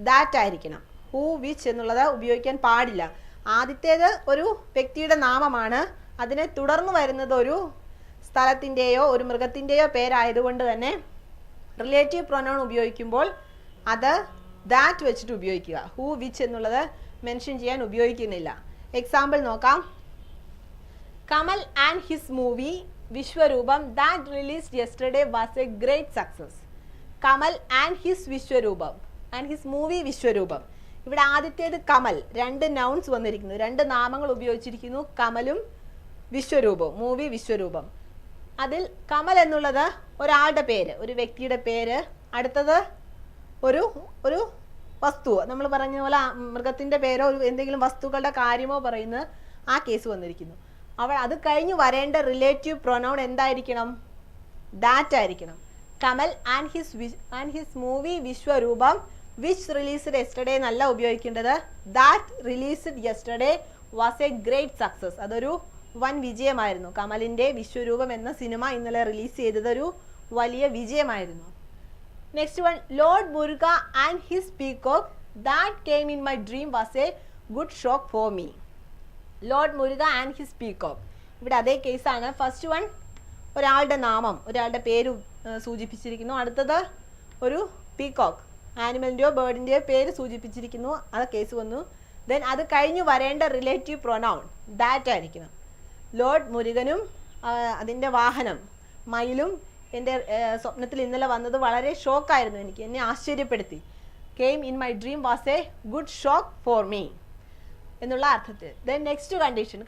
ദാറ്റ് ആയിരിക്കണം. ഹൂ വിച്ച് എന്നുള്ളത് ഉപയോഗിക്കാൻ പാടില്ല. ആദ്യത്തേത് ഒരു വ്യക്തിയുടെ നാമമാണ്, അതിനെ തുടർന്ന് വരുന്നത് ഒരു സ്ഥലത്തിൻ്റെയോ ഒരു മൃഗത്തിൻ്റെയോ പേരായതുകൊണ്ട് തന്നെ റിലേറ്റീവ് പ്രൊനൗൺ ഉപയോഗിക്കുമ്പോൾ അത് ദാറ്റ് വെച്ചിട്ട് ഉപയോഗിക്കുക. ഹൂ വിച്ച് എന്നുള്ളത് മെൻഷൻ ചെയ്യാൻ ഉപയോഗിക്കുന്നില്ല. എക്സാമ്പിൾ നോക്കാം. Kamal and his movie Vishwaroopam that released yesterday was a great success. Kamal and his Vishwaroopam, and his movie Vishwaroopam. ഇവിടെ ആദ്യത്തേത് കമൽ, രണ്ട് നൗൺസ് വന്നിരിക്കുന്നു, രണ്ട് നാമങ്ങൾ ഉപയോഗിച്ചിരിക്കുന്നു, കമലും വിശ്വരൂപവും, മൂവി വിശ്വരൂപം. അതിൽ കമൽ എന്നുള്ളത് ഒരാളുടെ പേര്, ഒരു വ്യക്തിയുടെ പേര്. അടുത്തത് ഒരു ഒരു വസ്തു, നമ്മൾ പറഞ്ഞ പോലെ മൃഗത്തിൻ്റെ പേരോ എന്തെങ്കിലും വസ്തുക്കളുടെ കാര്യമോ പറയുന്ന ആ കേസ് വന്നിരിക്കുന്നു. അത് കഴിഞ്ഞ് വരേണ്ട റിലേറ്റീവ് പ്രൊനൗൺ എന്തായിരിക്കണം? ദാറ്റ് ആയിരിക്കണം. Kamal and his movie Vishwaroopam which released yesterday എന്നല്ല ഉപയോഗിക്കേണ്ടത്. That released yesterday was a great success. അതൊരു വൻ വിജയമായിരുന്നു. കമലിൻ്റെ വിശ്വരൂപം എന്ന സിനിമ ഇന്നലെ റിലീസ് ചെയ്തത് ഒരു വലിയ വിജയമായിരുന്നു. Next one, Lord Muruga and his peacock that came in my dream was a good shock for me. Lord Muruga and his peacock, ഇവിടെ അതേ കേസാണ്. ഫസ്റ്റ് വൺ ഒരാളുടെ നാമം, ഒരാളുടെ പേര് സൂചിപ്പിച്ചിരിക്കുന്നു. അടുത്തത് ഒരു പീകോക്ക്, ആനിമലിൻ്റെയോ ബേർഡിൻ്റെയോ പേര് സൂചിപ്പിച്ചിരിക്കുന്നു, അത് കേസ് വന്നു. ദെൻ അത് കഴിഞ്ഞ് വരേണ്ട റിലേറ്റീവ് പ്രൊനൗൺ ദാറ്റ് ആയിരിക്കണം. ലോർഡ് മുരുകനും അതിൻ്റെ വാഹനം മയിലും എൻ്റെ സ്വപ്നത്തിൽ ഇന്നലെ വന്നത് വളരെ ഷോക്കായിരുന്നു, എനിക്ക് എന്നെ ആശ്ചര്യപ്പെടുത്തി. Came in my dream was a good shock for me എന്നുള്ള അർത്ഥത്തിൽ. ദെൻ നെക്സ്റ്റ്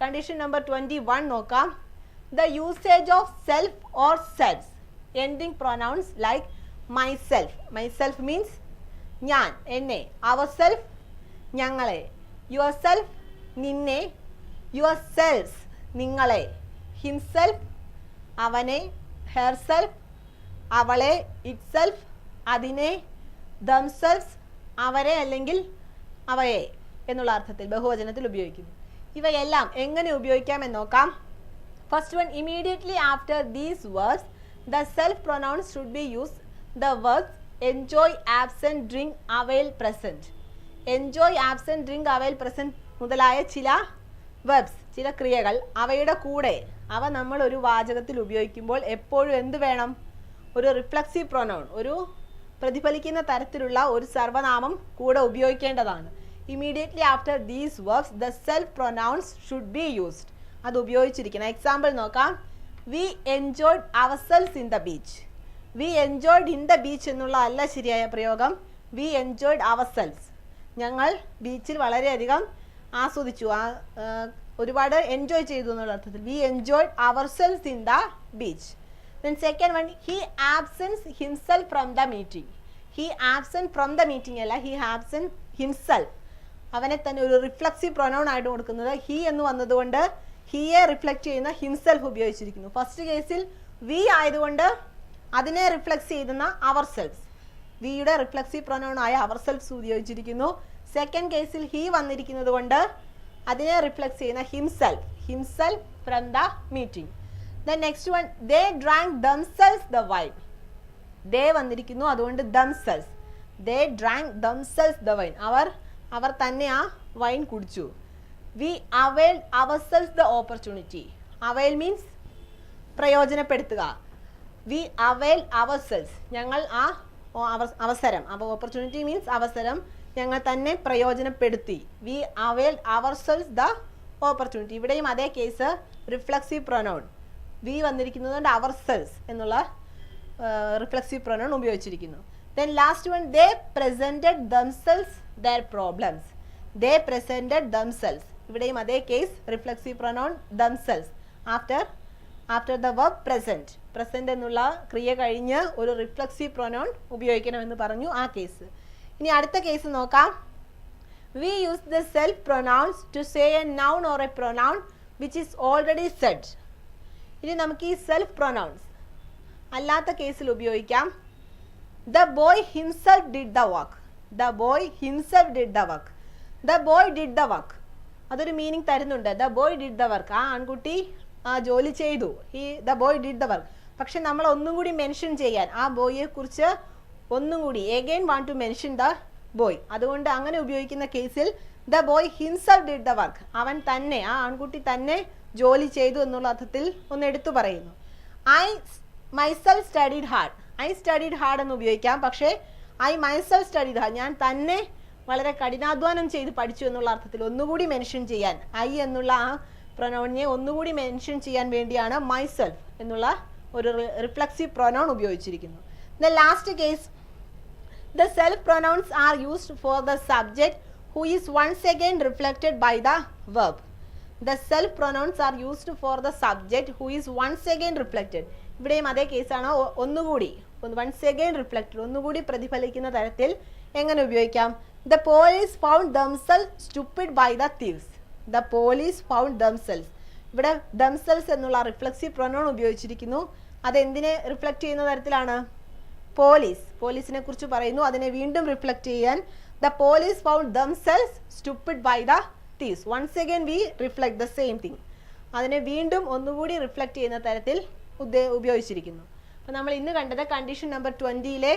കണ്ടീഷൻ നമ്പർ 21 നോക്കാം. The usage of self or selves ending pronouns like myself. Myself means ഞാൻ, എന്നെ. അവർ സെൽഫ് ഞങ്ങളെ. യുവർ സെൽഫ് നിന്നെ. യുവർ സെൽസ് നിങ്ങളെ. Himself അവനെ. Herself അവളെ. ഇറ്റ്സെൽഫ് അതിനെ. ദംസെൽഫ്സ് അവരെ അല്ലെങ്കിൽ അവയെ എന്നുള്ള അർത്ഥത്തിൽ ബഹുവചനത്തിൽ ഉപയോഗിക്കുന്നു. ഇവയെല്ലാം എങ്ങനെ ഉപയോഗിക്കാമെന്ന് നോക്കാം. First one, immediately after these words the self pronouns should be use the words enjoy, absent, drink, avail, present. Enjoy, absent, drink, avail, present മുതലായ ചില വെർബ്സ്, ചില ക്രിയകൾ, അവയുടെ കൂടെ അവ നമ്മൾ ഒരു വാചകത്തിൽ ഉപയോഗിക്കുമ്പോൾ എപ്പോഴും എന്ത് വേണം? ഒരു റിഫ്ലക്സീവ് പ്രൊനൗൺ, ഒരു പ്രതിഫലിക്കുന്ന തരത്തിലുള്ള ഒരു സർവനാമം കൂടെ ഉപയോഗിക്കേണ്ടതാണ്. Immediately after these verbs the self pronouns should be used. അത് ഉപയോഗിച്ചിരിക്കണം. എക്സാമ്പിൾ നോക്കാം. We enjoyed ourselves in the beach. We enjoyed in the beach എന്നുള്ള അല്ല ശരിയായ പ്രയോഗം. We enjoyed ourselves. ഞങ്ങൾ ബീച്ചിൽ വളരെയധികം ആസ്വദിച്ചു, ഒരുപാട് എൻജോയ് ചെയ്തു എന്നുള്ള അർത്ഥത്തിൽ. We enjoyed ourselves in the beach. Then second one, he absents himself from the meeting. He absent from the meeting അല്ല, ഹി ആബ്സെന്റ് ഹിംസെൽഫ്. അവനെ തന്നെ ഒരു റിഫ്ലക്സീവ് പ്രൊനൗൺ ആയിട്ട് കൊടുക്കുന്നത് ഹി എന്ന് വന്നതുകൊണ്ട് ഹിയെ റിഫ്ലക്ട് ചെയ്യുന്ന ഹിംസെൽഫ് ഉപയോഗിച്ചിരിക്കുന്നു. ഫസ്റ്റ് കേസിൽ വി ആയതുകൊണ്ട് അതിനെ റിഫ്ലക്സ് ചെയ്യുന്ന അവർ സെൽഫ്, വിയുടെ റിഫ്ലക്സീവ് പ്രൊനൗൺ ആയ അവർ സെൽഫ്സ് ഉപയോഗിച്ചിരിക്കുന്നു. സെക്കൻഡ് കേസിൽ ഹി വന്നിരിക്കുന്നത് കൊണ്ട് അതിനെ റിഫ്ലക്സ് ചെയ്യുന്ന himself from the meeting. Then next one, they drank themselves the wine. They വന്നിരിക്കുന്നു, അതുകൊണ്ട് themselves. They drank themselves the wine. അവർ തന്നെ ആ വൈൻ കുടിച്ചു. We availed ourselves the opportunity. Avail means പ്രയോജനപ്പെടുത്തുക. വി അവൈൽഡ് അവർസെൽസ്, ഞങ്ങൾ ആ അവസരം, അപ്പോൾ ഓപ്പർച്യൂണിറ്റി മീൻസ് അവസരം, ഞങ്ങൾ തന്നെ പ്രയോജനപ്പെടുത്തി. We availed ourselves the opportunity. ഇവിടെയും അതേ കേസ്, റിഫ്ലക്സീവ് പ്രൊനൗൺ വി വന്നിരിക്കുന്നതുകൊണ്ട് അവർസെൽസ് എന്നുള്ള റിഫ്ലക്സീവ് പ്രൊനൗൺ ഉപയോഗിച്ചിരിക്കുന്നു. Then last one, they presented themselves their problems. They presented themselves. ഇവിടെയും അതേ case, reflexive pronoun themselves after the verb present. Present എന്നുള്ള ക്രിയ കഴിഞ്ഞ് ഒരു റിഫ്ലക്സീവ് പ്രൊനൗൺ ഉപയോഗിക്കണമെന്ന് പറഞ്ഞു, ആ കേസ്. ഇനി അടുത്ത കേസ് നോക്കാം. We use the self pronouns to say a noun or a pronoun which is already said. ഇനി നമുക്ക് ഈ സെൽഫ് പ്രൊനൗൺസ് അല്ലാത്ത കേസിൽ ഉപയോഗിക്കാം. The boy himself did the work. The boy himself did the work. The boy did the work. അതൊരു meaning തരുന്നുണ്ട്. The boy did the work. ആ ആൺകുട്ടി ആ ജോലി ചെയ്തു. The boy did the work. പക്ഷെ നമ്മൾ ഒന്നും കൂടി മെൻഷൻ ചെയ്യാൻ, ആ ബോയെ കുറിച്ച് ഒന്നും കൂടി again want to mention the boy. അതുകൊണ്ട് അങ്ങനെ ഉപയോഗിക്കുന്ന കേസിൽ the boy himself did the work. അവൻ തന്നെ, ആ ആൺകുട്ടി തന്നെ ജോലി ചെയ്തു എന്നുള്ള അർത്ഥത്തിൽ ഒന്ന് എടുത്തു പറയുന്നു. I myself studied hard. I studied hard എന്ന് ഉപയോഗിക്കാം. പക്ഷേ ഐ മൈസെൽഫ് സ്റ്റഡിഡ് ഹാർഡ്, ഞാൻ തന്നെ വളരെ കഠിനാധ്വാനം ചെയ്ത് പഠിച്ചു എന്നുള്ള അർത്ഥത്തിൽ ഒന്നുകൂടി മെൻഷൻ ചെയ്യാൻ, ഐ എന്നുള്ള ആ പ്രൊനൗണിനെ ഒന്നുകൂടി മെൻഷൻ ചെയ്യാൻ വേണ്ടിയാണ് മൈസെൽഫ് എന്നുള്ള ഒരു റിഫ്ലക്സീവ് പ്രൊനൗൺ ഉപയോഗിച്ചിരിക്കുന്നു. The last case, the self pronouns are used for the subject who is once again reflected by the verb. The self pronouns are used for the subject who is once again reflected. ഇവിടെയും അതേ കേസാണ്, ഒന്നുകൂടി once again reflected, ഒന്നുകൂടി പ്രതിഫലിക്കുന്ന തരത്തിൽ എങ്ങനെ ഉപയോഗിക്കാം? The police found themselves stupid by the thieves. The police found themselves. ഇവിടെ ദംസെൽസ് എന്നുള്ള റിഫ്ലക്സീവ് പ്രൊനൗൺ ഉപയോഗിച്ചിരിക്കുന്നു. അതെന്തിനെ റിഫ്ലക്റ്റ് ചെയ്യുന്ന തരത്തിലാണ്? പോലീസിനെ കുറിച്ച് പറയുന്നു, അതിനെ വീണ്ടും റിഫ്ലക്റ്റ് ചെയ്യാൻ the police found themselves stupid by the thieves. Once again we reflect the same thing. അതിനെ വീണ്ടും ഒന്നുകൂടി റിഫ്ലക്റ്റ് ചെയ്യുന്ന തരത്തിൽ ഉപയോഗിച്ചിരിക്കുന്നു. അപ്പോൾ നമ്മൾ ഇന്ന് കണ്ടത് കണ്ടീഷൻ നമ്പർ 20-ലെ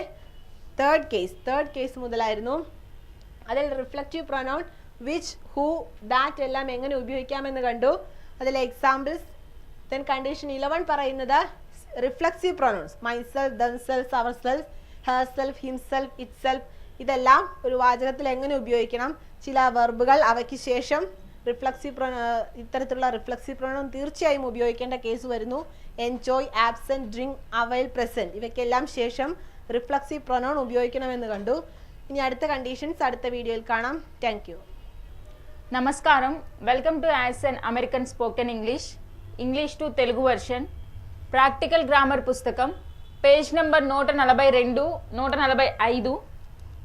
തേർഡ് കേസ് മുതലായിരുന്നു. അതിൽ reflective pronoun which, who, that എല്ലാം എങ്ങനെ ഉപയോഗിക്കാമെന്ന് കണ്ടു. അതിലെ എക്സാമ്പിൾസ്. ദെൻ കണ്ടീഷൻ 11 പറയുന്നത് reflexive pronouns, myself, themself, ourself, herself, himself, itself, ഇതെല്ലാം ഒരു വാചകത്തിൽ എങ്ങനെ ഉപയോഗിക്കണം, ചില വെർബുകൾ, അവയ്ക്ക് ശേഷം ഇത്തരത്തിലുള്ള റിഫ്ലക്സീവ് പ്രൊനൗൺ തീർച്ചയായും ഉപയോഗിക്കേണ്ട കേസ് വരുന്നു. Enjoy, absent, drink, avail, present, ഇവയ്ക്കെല്ലാം ശേഷം റിഫ്ലക്സീവ് പ്രൊനൗൺ ഉപയോഗിക്കണമെന്ന് കണ്ടു. ഇനി അടുത്ത കണ്ടീഷൻസ് അടുത്ത വീഡിയോയിൽ കാണാം. Thank you. నమస్కారం, వెల్కమ్ టు యాసన్ American spoken English to Telugu version practical grammar పుస్తకం page number 142, 145,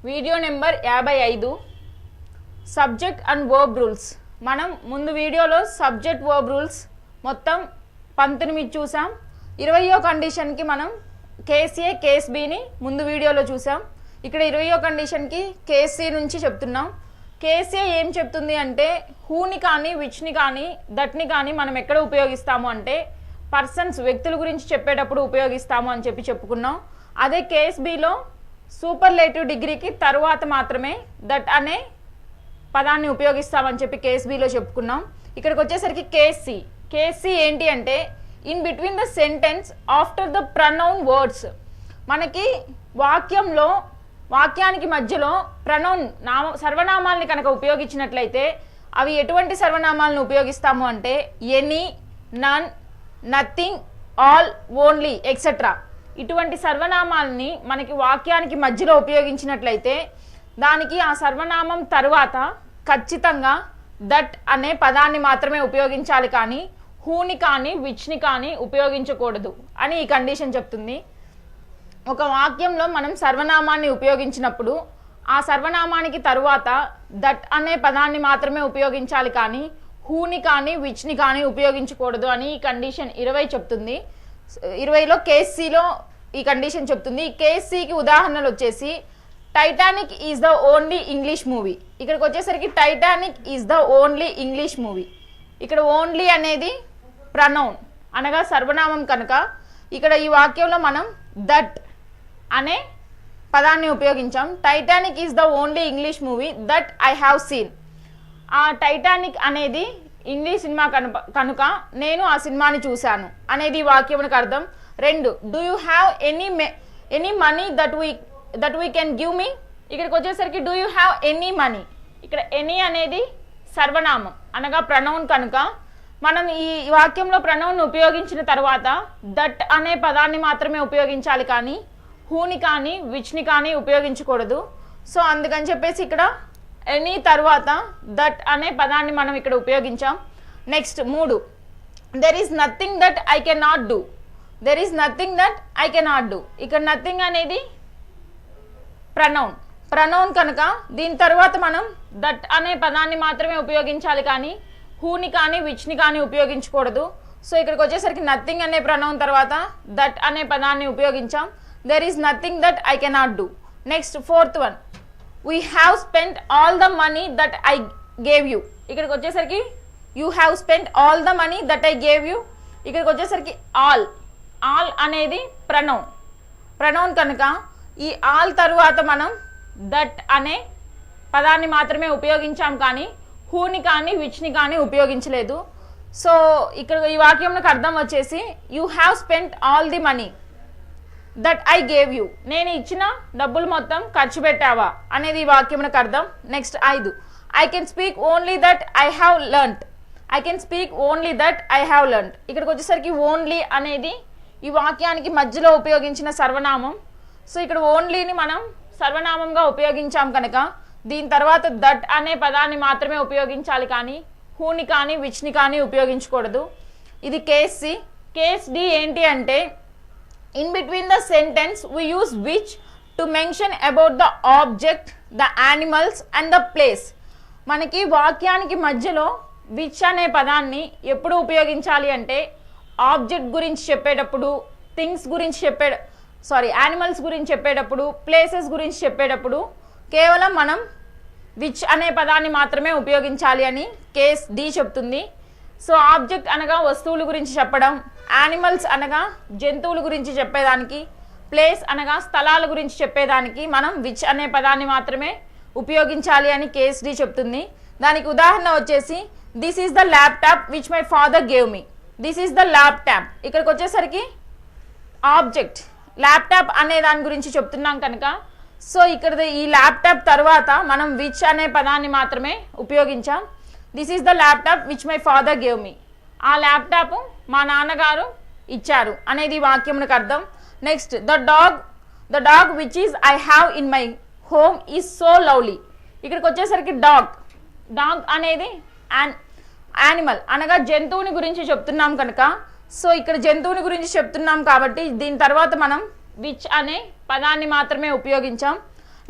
video number 55. Subject and verb rules. మనం ముందు వీడియోలో సబ్జెక్ట్ వర్బ్ రూల్స్ మొత్తం 19 చూసాం. 20వ కండిషన్కి మనం కేస్ ఏ, కేస్ బిని ముందు వీడియోలో చూసాం. ఇక్కడ 20వ కండిషన్కి కేస్ సి నుంచి చెప్తున్నాం. కేస్ ఏ ఏం చెప్తుంది అంటే హూని కానీ, విచ్ని కానీ, దట్ని కానీ మనం ఎక్కడ ఉపయోగిస్తాము అంటే పర్సన్స్, వ్యక్తుల గురించి చెప్పేటప్పుడు ఉపయోగిస్తాము అని చెప్పుకున్నాం. అదే కేస్ బిలో సూపర్లేటివ్ డిగ్రీకి తరువాత మాత్రమే దట్ అనే పదాన్ని ఉపయోగిస్తామని చెప్పి కేస్ బిలో చెప్పుకున్నాం. ఇక్కడికి వచ్చేసరికి కేస్ సి ఏంటి అంటే in between the sentence after the pronoun words. మనకి వాక్యానికి మధ్యలో ప్రొనౌన్ సర్వనామాల్ని కనుక ఉపయోగించినట్లయితే అవి ఎటువంటి సర్వనామాలను ఉపయోగిస్తాము అంటే ఎనీ, నన్, నథింగ్, ఆల్, ఓన్లీ, ఎక్సెట్రా. ఇటువంటి సర్వనామాల్ని మనకి వాక్యానికి మధ్యలో ఉపయోగించినట్లయితే దానికి ఆ సర్వనామం తర్వాత ఖచ్చితంగా దట్ అనే పదాన్ని మాత్రమే ఉపయోగించాలి, కానీ హూని కానీ విచ్ని కానీ ఉపయోగించకూడదు అని ఈ కండిషన్ చెప్తుంది. ఒక వాక్యంలో మనం సర్వనామాన్ని ఉపయోగించినప్పుడు ఆ సర్వనామానికి తరువాత దట్ అనే పదాన్ని మాత్రమే ఉపయోగించాలి, కానీ హూని కానీ విచ్ని కానీ ఉపయోగించకూడదు అని ఈ కండిషన్ 20 చెప్తుంది. 20లో కేస్ సిలో ఈ కండిషన్ చెప్తుంది. ఈ కేస్ సికి ఉదాహరణలు వచ్చేసి Titanic is the only English movie. ఇక్కడికి వచ్చేసరికి Titanic is the only English movie. ఇక్కడ ఓన్లీ అనేది ప్రనౌన్ అనగా సర్వనామం కనుక ఇక్కడ ఈ వాక్యంలో మనం దట్ అనే పదాన్ని ఉపయోగించాం. Titanic is the only English movie that I have seen. ఆ టైటానిక్ అనేది ఇంగ్లీష్ సినిమా కనుక నేను ఆ సినిమాని చూశాను అనేది ఈ వాక్యమునికి అర్థం. 2, do you have any money that we can give me. ఇక్కడికి వచ్చేసరికి do you have any money. ఇక్కడ ఎనీ అనేది సర్వనామం అనగా ప్రనౌన్ కనుక మనం ఈ వాక్యంలో ప్రనౌన్ ఉపయోగించిన తర్వాత దట్ అనే పదాన్ని మాత్రమే ఉపయోగించాలి, కానీ హూని కానీ విచ్ని కానీ ఉపయోగించకూడదు. సో అందుకని చెప్పేసి ఇక్కడ ఎనీ తర్వాత దట్ అనే పదాన్ని మనం ఇక్కడ ఉపయోగించాం. Next 3, there is nothing that I can not do. There is nothing that I can not do. ఇక్కడ నథింగ్ అనేది ప్రనౌన్ కనుక దీని తర్వాత మనం దట్ అనే పదాన్ని మాత్రమే ఉపయోగించాలి, కానీ హూని కానీ విచ్ని కానీ ఉపయోగించకూడదు. సో ఇక్కడికి వచ్చేసరికి నథింగ్ అనే ప్రనౌన్ తర్వాత దట్ అనే పదాన్ని ఉపయోగించాం. There is nothing that I cannot do. Next 4th one, we have spent all the money that I gave you. ఇక్కడికి వచ్చేసరికి you have spent all the money that I gave you. ఇక్కడికి వచ్చేసరికి all అనేది pronoun కనుక ఈ all తరువాత మనం that అనే పదాన్ని మాత్రమే ఉపయోగించాం, కానీ హూని కానీ విచ్ని కానీ ఉపయోగించలేదు. సో ఇక్కడ ఈ వాక్యంకి అర్థం వచ్చేసి you have spent all the money that I gave you. నేను ఇచ్చిన డబ్బులు మొత్తం ఖర్చు పెట్టావా అనేది ఈ వాక్యంకి అర్థం. Next 5, I can speak only that I have learned. I can speak only that I have learned. ఇక్కడికి వచ్చేసరికి ఓన్లీ అనేది ఈ వాక్యానికి మధ్యలో ఉపయోగించిన సర్వనామం. సో ఇక్కడ ఓన్లీని మనం సర్వనామంగా ఉపయోగించాం కనుక దీని తర్వాత దట్ అనే పదాన్ని మాత్రమే ఉపయోగించాలి, కానీ హూని కానీ విచ్ని కానీ ఉపయోగించకూడదు. ఇది కేస్ సి. కేస్ డి ఏంటి అంటే in between the sentence we use which to mention about the object, the animals and the place. మనకి వాక్యానికి మధ్యలో which అనే పదాన్ని ఎప్పుడు ఉపయోగించాలి అంటే ఆబ్జెక్ట్ గురించి చెప్పేటప్పుడు, థింగ్స్ గురించి యానిమల్స్ గురించి చెప్పేటప్పుడు, ప్లేసెస్ గురించి చెప్పేటప్పుడు కేవలం మనం విచ్ అనే పదాన్ని మాత్రమే ఉపయోగించాలి అని కేస్ డి చెప్తుంది. సో ఆబ్జెక్ట్ అనగా వస్తువుల గురించి చెప్పడం, యానిమల్స్ అనగా జంతువుల గురించి చెప్పేదానికి, ప్లేస్ అనగా స్థలాల గురించి చెప్పేదానికి మనం విచ్ అనే పదాన్ని మాత్రమే ఉపయోగించాలి అని కేస్ డి చెప్తుంది. దానికి ఉదాహరణ వచ్చేసి this is the laptop which my father gave me. This is the laptop. ఇక్కడికి వచ్చేసరికి ఆబ్జెక్ట్ ల్యాప్టాప్ అనే దాని గురించి చెప్తున్నాం కనుక సో ఇక్కడ ఈ ల్యాప్టాప్ తర్వాత మనం విచ్ అనే పదాన్ని మాత్రమే ఉపయోగించాం. This is the laptop which my father gave me. ఆ ల్యాప్టాప్ మా నాన్నగారు ఇచ్చారు అనేది వాక్యమునకు అర్థం. Next the dog which is I have in my home is so lovely. ఇక్కడికి వచ్చేసరికి డాగ్ అనేది యానిమల్ అనగా జంతువుని గురించి చెప్తున్నాం కనుక సో ఇక్కడ జంతువుని గురించి చెప్తున్నాం కాబట్టి దీని తర్వాత మనం విచ్ అనే పదాన్ని మాత్రమే ఉపయోగించాం.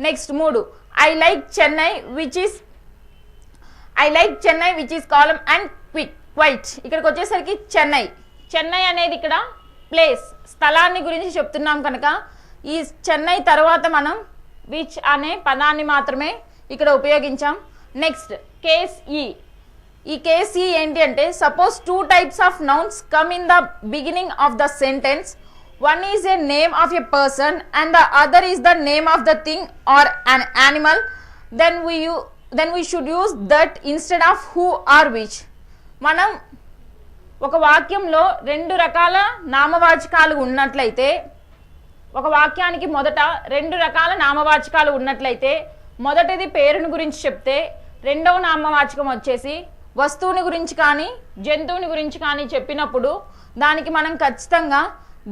Next 3, I like Chennai which is calm and quiet. ఇక్కడికి వచ్చేసరికి చెన్నై అనేది ఇక్కడ ప్లేస్, స్థలాన్ని గురించి చెప్తున్నాం కనుక ఈ చెన్నై తర్వాత మనం విచ్ అనే పదాన్ని మాత్రమే ఇక్కడ ఉపయోగించాం. నెక్స్ట్ కేస్ ఈ. ఈ కేస్ ఈ ఏంటి అంటే suppose 2 types of nouns come in the beginning of the sentence. One is a name of a person and the other is the name of the thing or an animal. Then we should use that instead of who or which. మనం ఒక వాక్యంలో 2 రకాల నామవాచకాలు ఉన్నట్లయితే, ఒక వాక్యానికి మొదట 2 రకాల నామవాచకాలు ఉన్నట్లయితే మొదటిది పేరుని గురించి చెప్తే రెండవ నామవాచకం వచ్చేసి వస్తువుని గురించి కానీ జంతువుని గురించి కానీ చెప్పినప్పుడు దానికి మనం ఖచ్చితంగా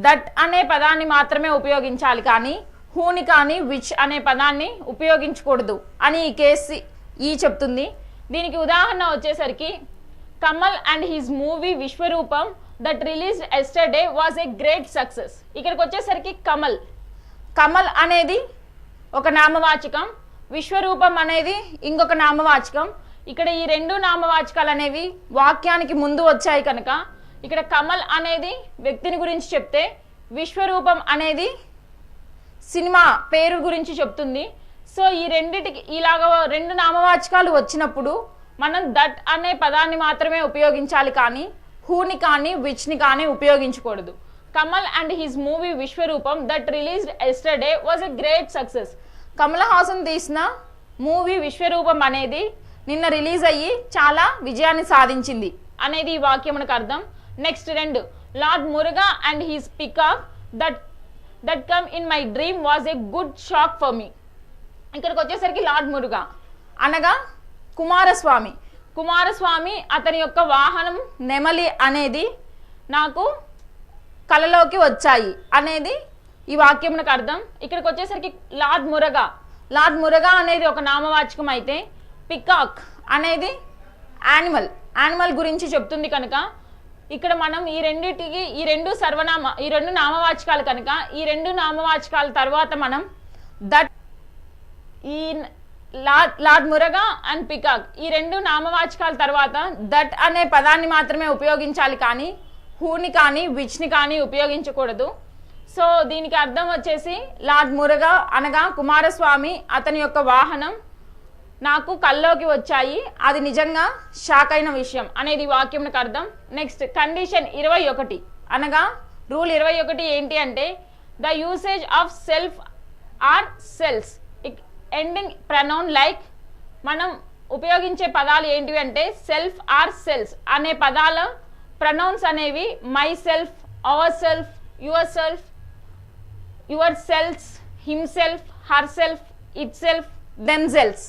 దట్ అనే పదాన్ని మాత్రమే ఉపయోగించాలి, కానీ హూని కానీ విచ్ అనే పదాన్ని ఉపయోగించకూడదు అని ఈ కేసు చెప్తుంది. దీనికి ఉదాహరణ వచ్చేసరికి Kamal and his movie Vishwaroopam that released yesterday was a great success. ఇక్కడికి వచ్చేసరికి కమల్ అనేది ఒక నామవాచకం, విశ్వరూపం అనేది ఇంకొక నామవాచకం. ఇక్కడ ఈ రెండు నామవాచకాలు అనేవి వాక్యానికి ముందు వచ్చాయి కనుక ఇక్కడ కమల్ అనేది వ్యక్తిని గురించి చెప్తే విశ్వరూపం అనేది సినిమా పేరు గురించి చెప్తుంది. సో ఈ రెండిటికి ఇలాగ రెండు నామవాచకాలు వచ్చినప్పుడు మనం దట్ అనే పదాన్ని మాత్రమే ఉపయోగించాలి కానీ హూని కానీ విచ్ని కానీ ఉపయోగించకూడదు. Kamal and his movie Vishwaroopam that released yesterday was a great success. Kamal Haasan తీసిన మూవీ విశ్వరూపం అనేది నిన్న రిలీజ్ అయ్యి చాలా విజయాన్ని సాధించింది అనేది ఈ వాక్యం మనకు అర్థం. Next 2 lord Muruga and his peacock that come in my dream was a good shock for me. ఇక్కడికి వచ్చేసరికి లార్డ్ మురుగా అనగా కుమారస్వామి అతని యొక్క వాహనం నెమలి అనేది నాకు కలలోకి వచ్చాయి అనేది ఈ వాక్యం మనకు అర్థం. ఇక్కడికి వచ్చేసరికి లార్డ్ మురగా అనేది ఒక నామవాచకం అయితే పికాక్ అనేది యానిమల్ గురించి చెప్తుంది కనుక ఇక్కడ మనం ఈ రెండు నామవాచకాలు కనుక ఈ రెండు నామవాచకాల తర్వాత మనం దట్ ఈ లార్డ్ మురగా అండ్ పికాక్ ఈ రెండు నామవాచకాల తర్వాత దట్ అనే పదాన్ని మాత్రమే ఉపయోగించాలి కానీ హూని కానీ విచ్ని కానీ ఉపయోగించకూడదు. సో దీనికి అర్థం వచ్చేసి లార్డ్ మురగా అనగా కుమారస్వామి అతని యొక్క వాహనం నాకు కల్లోకి వచ్చాయి, అది నిజంగా షాక్ అయిన విషయం అనేది వాక్యంకి అర్థం. నెక్స్ట్ కండిషన్ 21 అనగా రూల్ 21 ఏంటి అంటే the usage of self or selves ending pronoun like. మనం ఉపయోగించే పదాలు ఏంటివి అంటే సెల్ఫ్ ఆర్ సెల్స్ అనే పదాల ప్రనౌన్స్ అనేవి my self, our self, your self, himself, her self, itself, them self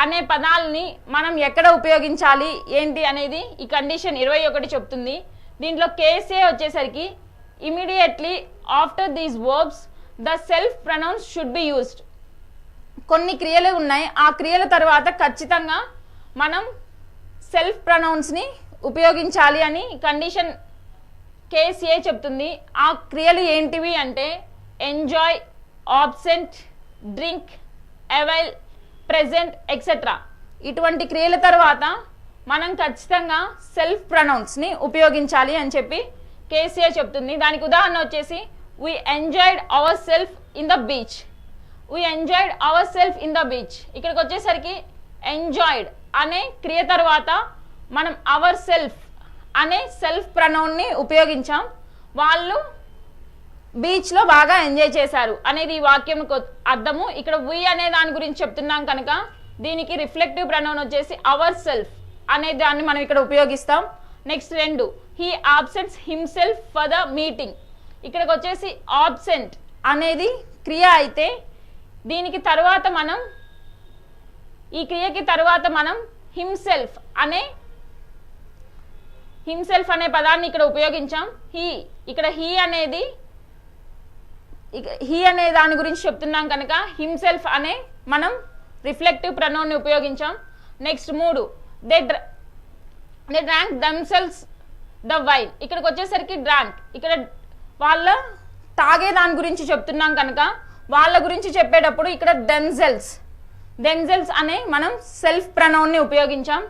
అనే పదాలని మనం ఎక్కడ ఉపయోగించాలి ఏంటి అనేది ఈ కండిషన్ 21 చెప్తుంది. దీంట్లో కేసే వచ్చేసరికి immediately after these verbs the self pronouns should be used. కొన్ని క్రియలు ఉన్నాయి, ఆ క్రియల తర్వాత ఖచ్చితంగా మనం సెల్ఫ్ ప్రనౌన్స్ని ఉపయోగించాలి అని కండిషన్ కేసే చెప్తుంది. ఆ క్రియలు ఏంటివి అంటే enjoy, absent, drink, avail, present etcetera. ఇటువంటి క్రియల తర్వాత మనం ఖచ్చితంగా సెల్ఫ్ ప్రనౌన్స్ని ఉపయోగించాలి అని చెప్పి కేసీఏ చెప్తుంది. దానికి ఉదాహరణ వచ్చేసి we enjoyed our self in the beach. ఇక్కడికి వచ్చేసరికి ఎంజాయ్డ్ అనే క్రియ తర్వాత మనం అవర్ సెల్ఫ్ అనే సెల్ఫ్ ప్రనౌన్ని ఉపయోగించాం. వాళ్ళు బీచ్లో బాగా ఎంజాయ్ చేశారు అనేది ఈ వాక్యం అర్థము. ఇక్కడ వి అనే దాని గురించి చెప్తున్నాం కనుక దీనికి రిఫ్లెక్టివ్ ప్రనౌన్ వచ్చేసి అవర్ సెల్ఫ్ అనే దాన్ని మనం ఇక్కడ ఉపయోగిస్తాం. Next 2 he absents himself for the meeting. ఇక్కడికి వచ్చేసి ఆబ్సెంట్ అనేది క్రియ అయితే దీనికి తర్వాత మనం ఈ క్రియకి తర్వాత మనం హిమ్సెల్ఫ్ అనే పదాన్ని ఇక్కడ ఉపయోగించాం. ఇక్కడ హీ అనే దాని గురించి చెప్తున్నాం కనుక హిమ్సెల్ఫ్ అనే మనం రిఫ్లెక్టివ్ ప్రనౌన్ని ఉపయోగించాం. Next 3 they drank themselves the wine. ఇక్కడికి వచ్చేసరికి డ్రాంక్ ఇక్కడ వాళ్ళ తాగే దాని గురించి చెప్తున్నాం కనుక వాళ్ళ గురించి చెప్పేటప్పుడు ఇక్కడ దెమ్సెల్వ్స్ అనే మనం సెల్ఫ్ ప్రనౌన్ని ఉపయోగించాం.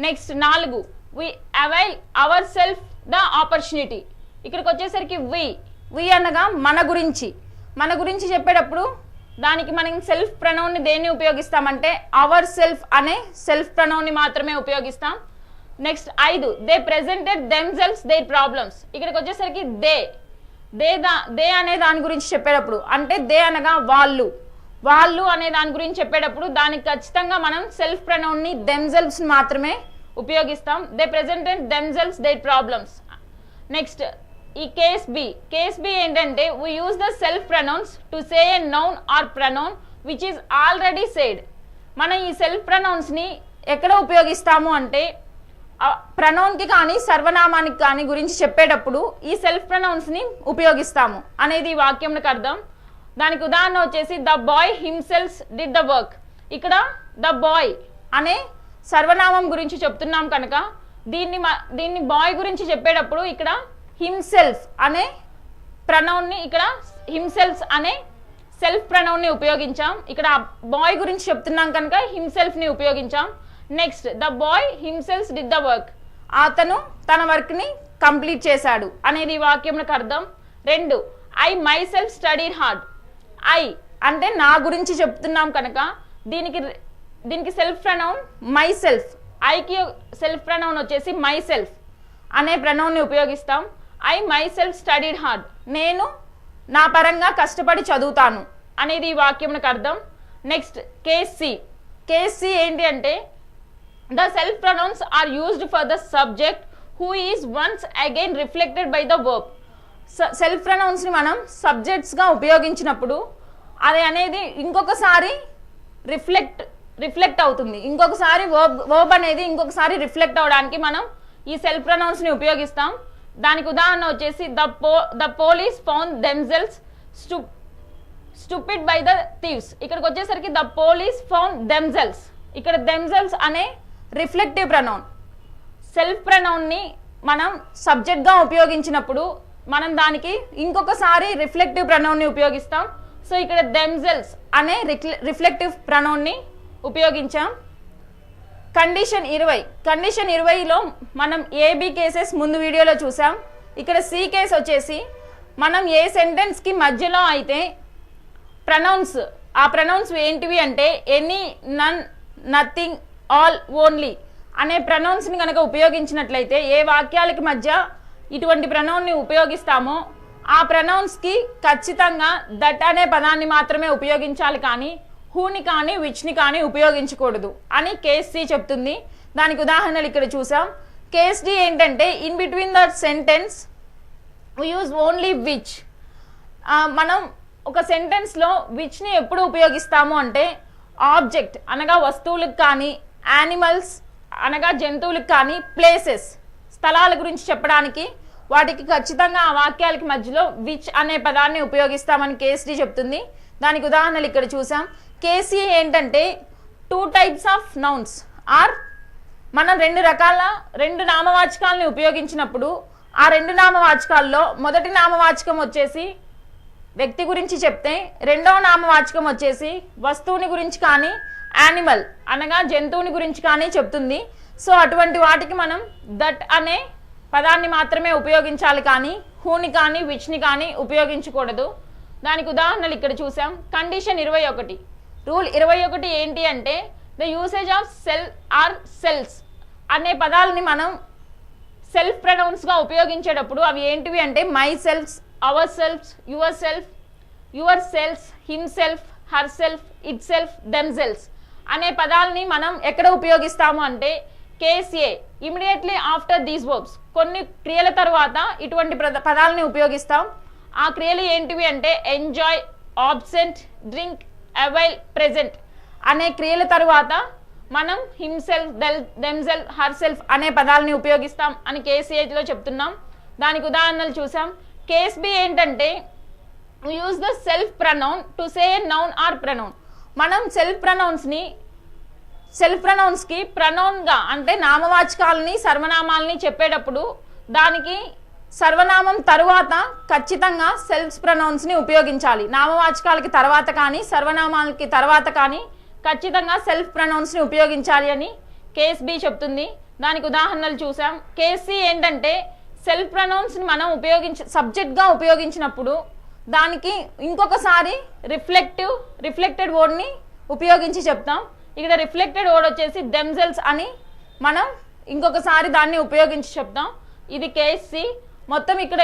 Next 4 we avail ourself the opportunity. ఇక్కడికి వచ్చేసరికి వి అనగా మన గురించి చెప్పేటప్పుడు దానికి మనం సెల్ఫ్ ప్రనౌన్ని దేన్ని ఉపయోగిస్తామంటే అవర్ సెల్ఫ్ అనే సెల్ఫ్ ప్రనౌన్ని మాత్రమే ఉపయోగిస్తాం. Next 5 they presented themselves their problems. ఇక్కడికి వచ్చేసరికి దే అనే దాని గురించి చెప్పేటప్పుడు అంటే దే అనగా వాళ్ళు అనే దాని గురించి చెప్పేటప్పుడు దానికి ఖచ్చితంగా మనం సెల్ఫ్ ప్రనౌన్ని దెమ్సెల్వ్స్ మాత్రమే ఉపయోగిస్తాం. They presented themselves their problems. Next ఈ కేస్ బి ఏంటంటే we use the self pronouns to say a noun or pronoun which is already said. మనం ఈ సెల్ఫ్ ప్రనౌన్స్ని ఎక్కడ ఉపయోగిస్తాము అంటే ప్రనౌన్కి కానీ సర్వనామానికి కానీ గురించి చెప్పేటప్పుడు ఈ సెల్ఫ్ ప్రనౌన్స్ని ఉపయోగిస్తాము అనేది ఈ వాక్యంకి అర్థం. దానికి ఉదాహరణ వచ్చేసి the boy himself did the work. ఇక్కడ ద బాయ్ అనే సర్వనామం గురించి చెప్తున్నాం కనుక దీన్ని బాయ్ గురించి చెప్పేటప్పుడు ఇక్కడ హిమ్సెల్ఫ్ అనే ప్రనౌన్ని, ఇక్కడ హిమ్సెల్ఫ్ అనే సెల్ఫ్ ప్రనౌన్ని ఉపయోగించాం. ఇక్కడ బాయ్ గురించి చెప్తున్నాం కనుక హిమ్సెల్ఫ్ని ఉపయోగించాం. Next the boy himself did the work, అతను తన వర్క్ని కంప్లీట్ చేశాడు అనేది ఈ వాక్యంకి అర్థం. 2 I myself studied hard. I అంటే నా గురించి చెప్తున్నాం కనుక దీనికి సెల్ఫ్ ప్రనౌన్ మై సెల్ఫ్. ఐకి సెల్ఫ్ ప్రనౌన్ వచ్చేసి మై సెల్ఫ్ అనే ప్రనౌన్ని ఉపయోగిస్తాం. I myself studied hard, నేను నా పరంగా కష్టపడి చదువుతాను అనేది ఈ వాక్యంకి అర్థం. నెక్స్ట్ కేస్ సి ఏంటి అంటే the self pronouns are used for the subject who is once again reflected by the verb. Self ప్రనౌన్స్ని మనం సబ్జెక్ట్స్గా ఉపయోగించినప్పుడు అది అనేది ఇంకొకసారి రిఫ్లెక్ట్ అవుతుంది. ఇంకొకసారి వర్బ్ అనేది ఇంకొకసారి రిఫ్లెక్ట్ అవడానికి మనం ఈ సెల్ఫ్ ప్రనౌన్స్ని ఉపయోగిస్తాం. దానికి ఉదాహరణ వచ్చేసి the police found themselves stupid by the thieves. ఇక్కడికి వచ్చేసరికి ద పోలీస్ ఫౌండ్ దెమ్సెల్వ్స్, ఇక్కడ దెమ్సెల్వ్స్ అనే రిఫ్లెక్టివ్ ప్రనౌన్. సెల్ఫ్ ప్రనౌన్ని మనం సబ్జెక్ట్గా ఉపయోగించినప్పుడు మనం దానికి ఇంకొకసారి రిఫ్లెక్టివ్ ప్రనౌన్ని ఉపయోగిస్తాం. సో ఇక్కడ దెమ్సెల్వ్స్ అనే రిఫ్లెక్టివ్ ప్రనౌన్ని ఉపయోగించాం. కండిషన్ 20లో మనం ఏబి కేసెస్ ముందు వీడియోలో చూసాం. ఇక్కడ సి కేస్ వచ్చేసి మనం ఏ సెంటెన్స్కి మధ్యలో అయితే ఆ ప్రనౌన్స్ ఏంటివి అంటే ఎనీ, నన్, నథింగ్, ఆల్, ఓన్లీ అనే ప్రనౌన్స్ని కనుక ఉపయోగించినట్లయితే ఏ వాక్యాలకి మధ్య ఇటువంటి ప్రనౌన్ని ఉపయోగిస్తామో ఆ ప్రనౌన్స్కి ఖచ్చితంగా దట్ అనే పదాన్ని మాత్రమే ఉపయోగించాలి, కానీ హూని కానీ విచ్ని కానీ ఉపయోగించకూడదు అని కేస్ సి చెప్తుంది. దానికి ఉదాహరణలు ఇక్కడ చూసాం. కేస్ డి ఏంటంటే in between the sentence we use only which. మనం ఒక సెంటెన్స్లో విచ్ని ఎప్పుడు ఉపయోగిస్తాము అంటే ఆబ్జెక్ట్ అనగా వస్తువులకు కానీ, యానిమల్స్ అనగా జంతువులకు కానీ, ప్లేసెస్ స్థలాల గురించి చెప్పడానికి వాటికి ఖచ్చితంగా ఆ వాక్యాలకి మధ్యలో విచ్ అనే పదాన్ని ఉపయోగిస్తామని కేస్ డి చెప్తుంది. దానికి ఉదాహరణలు ఇక్కడ చూసాం. కేసీ ఏంటంటే 2 types ఆఫ్ నౌన్స్ ఆర్ మనం 2 నామవాచకాలని ఉపయోగించినప్పుడు ఆ 2 నామవాచకాల్లో మొదటి నామవాచకం వచ్చేసి వ్యక్తి గురించి చెప్తే రెండవ నామవాచకం వచ్చేసి వస్తువుని గురించి కానీ, యానిమల్ అనగా జంతువుని గురించి కానీ చెప్తుంది. సో అటువంటి వాటికి మనం దట్ అనే పదాన్ని మాత్రమే ఉపయోగించాలి, కానీ హూని కానీ విచ్ని కానీ ఉపయోగించకూడదు. దానికి ఉదాహరణలు ఇక్కడ చూసాం. కండిషన్ 21 రూల్ 21 ఏంటి అంటే the usage of self or selves అనే పదాలని మనం సెల్ఫ్ ప్రనౌన్స్గా ఉపయోగించేటప్పుడు అవి ఏంటివి అంటే myselfs, ourselfs, yourselfs, himself, herself, itself, themselfs అనే పదాలని మనం ఎక్కడ ఉపయోగిస్తాము అంటే case A immediately after these verbs. కొన్ని క్రియల తర్వాత ఇటువంటి పదాలని ఉపయోగిస్తాం. ఆ క్రియలు ఏంటివి అంటే enjoy, absent, drink, avail, present అనే క్రియల తర్వాత మనం హిమ్సెల్ఫ్, దెమ్సెల్ఫ్, హర్ సెల్ఫ్ అనే పదాలని ఉపయోగిస్తాం అని కేస్ ఏలో చెప్తున్నాం. దానికి ఉదాహరణలు చూసాం. కేస్ బి ఏంటంటే use the self pronoun to say noun are pronoun. మనం సెల్ఫ్ ప్రనౌన్స్కి ప్రనౌన్గా అంటే నామవాచకాలని, సర్వనామాలని చెప్పేటప్పుడు దానికి సర్వనామం తరువాత ఖచ్చితంగా సెల్ఫ్ ప్రనౌన్స్ని ఉపయోగించాలి. నామవాచకాలకి తర్వాత కానీ, సర్వనామాలకి తర్వాత కానీ ఖచ్చితంగా సెల్ఫ్ ప్రనౌన్స్ని ఉపయోగించాలి అని కేస్ బి చెప్తుంది. దానికి ఉదాహరణలు చూసాం. కేస్ సి ఏంటంటే సెల్ఫ్ ప్రనౌన్స్ని మనం సబ్జెక్ట్గా ఉపయోగించినప్పుడు దానికి ఇంకొకసారి రిఫ్లెక్టెడ్ వర్డ్ని ఉపయోగించి చెప్తాం. ఇక్కడ రిఫ్లెక్టెడ్ వర్డ్ వచ్చేసి దెమ్సెల్వ్స్ అని మనం ఇంకొకసారి దాన్ని ఉపయోగించి చెప్తాం. ఇది కేస్ సి. మొత్తం ఇక్కడ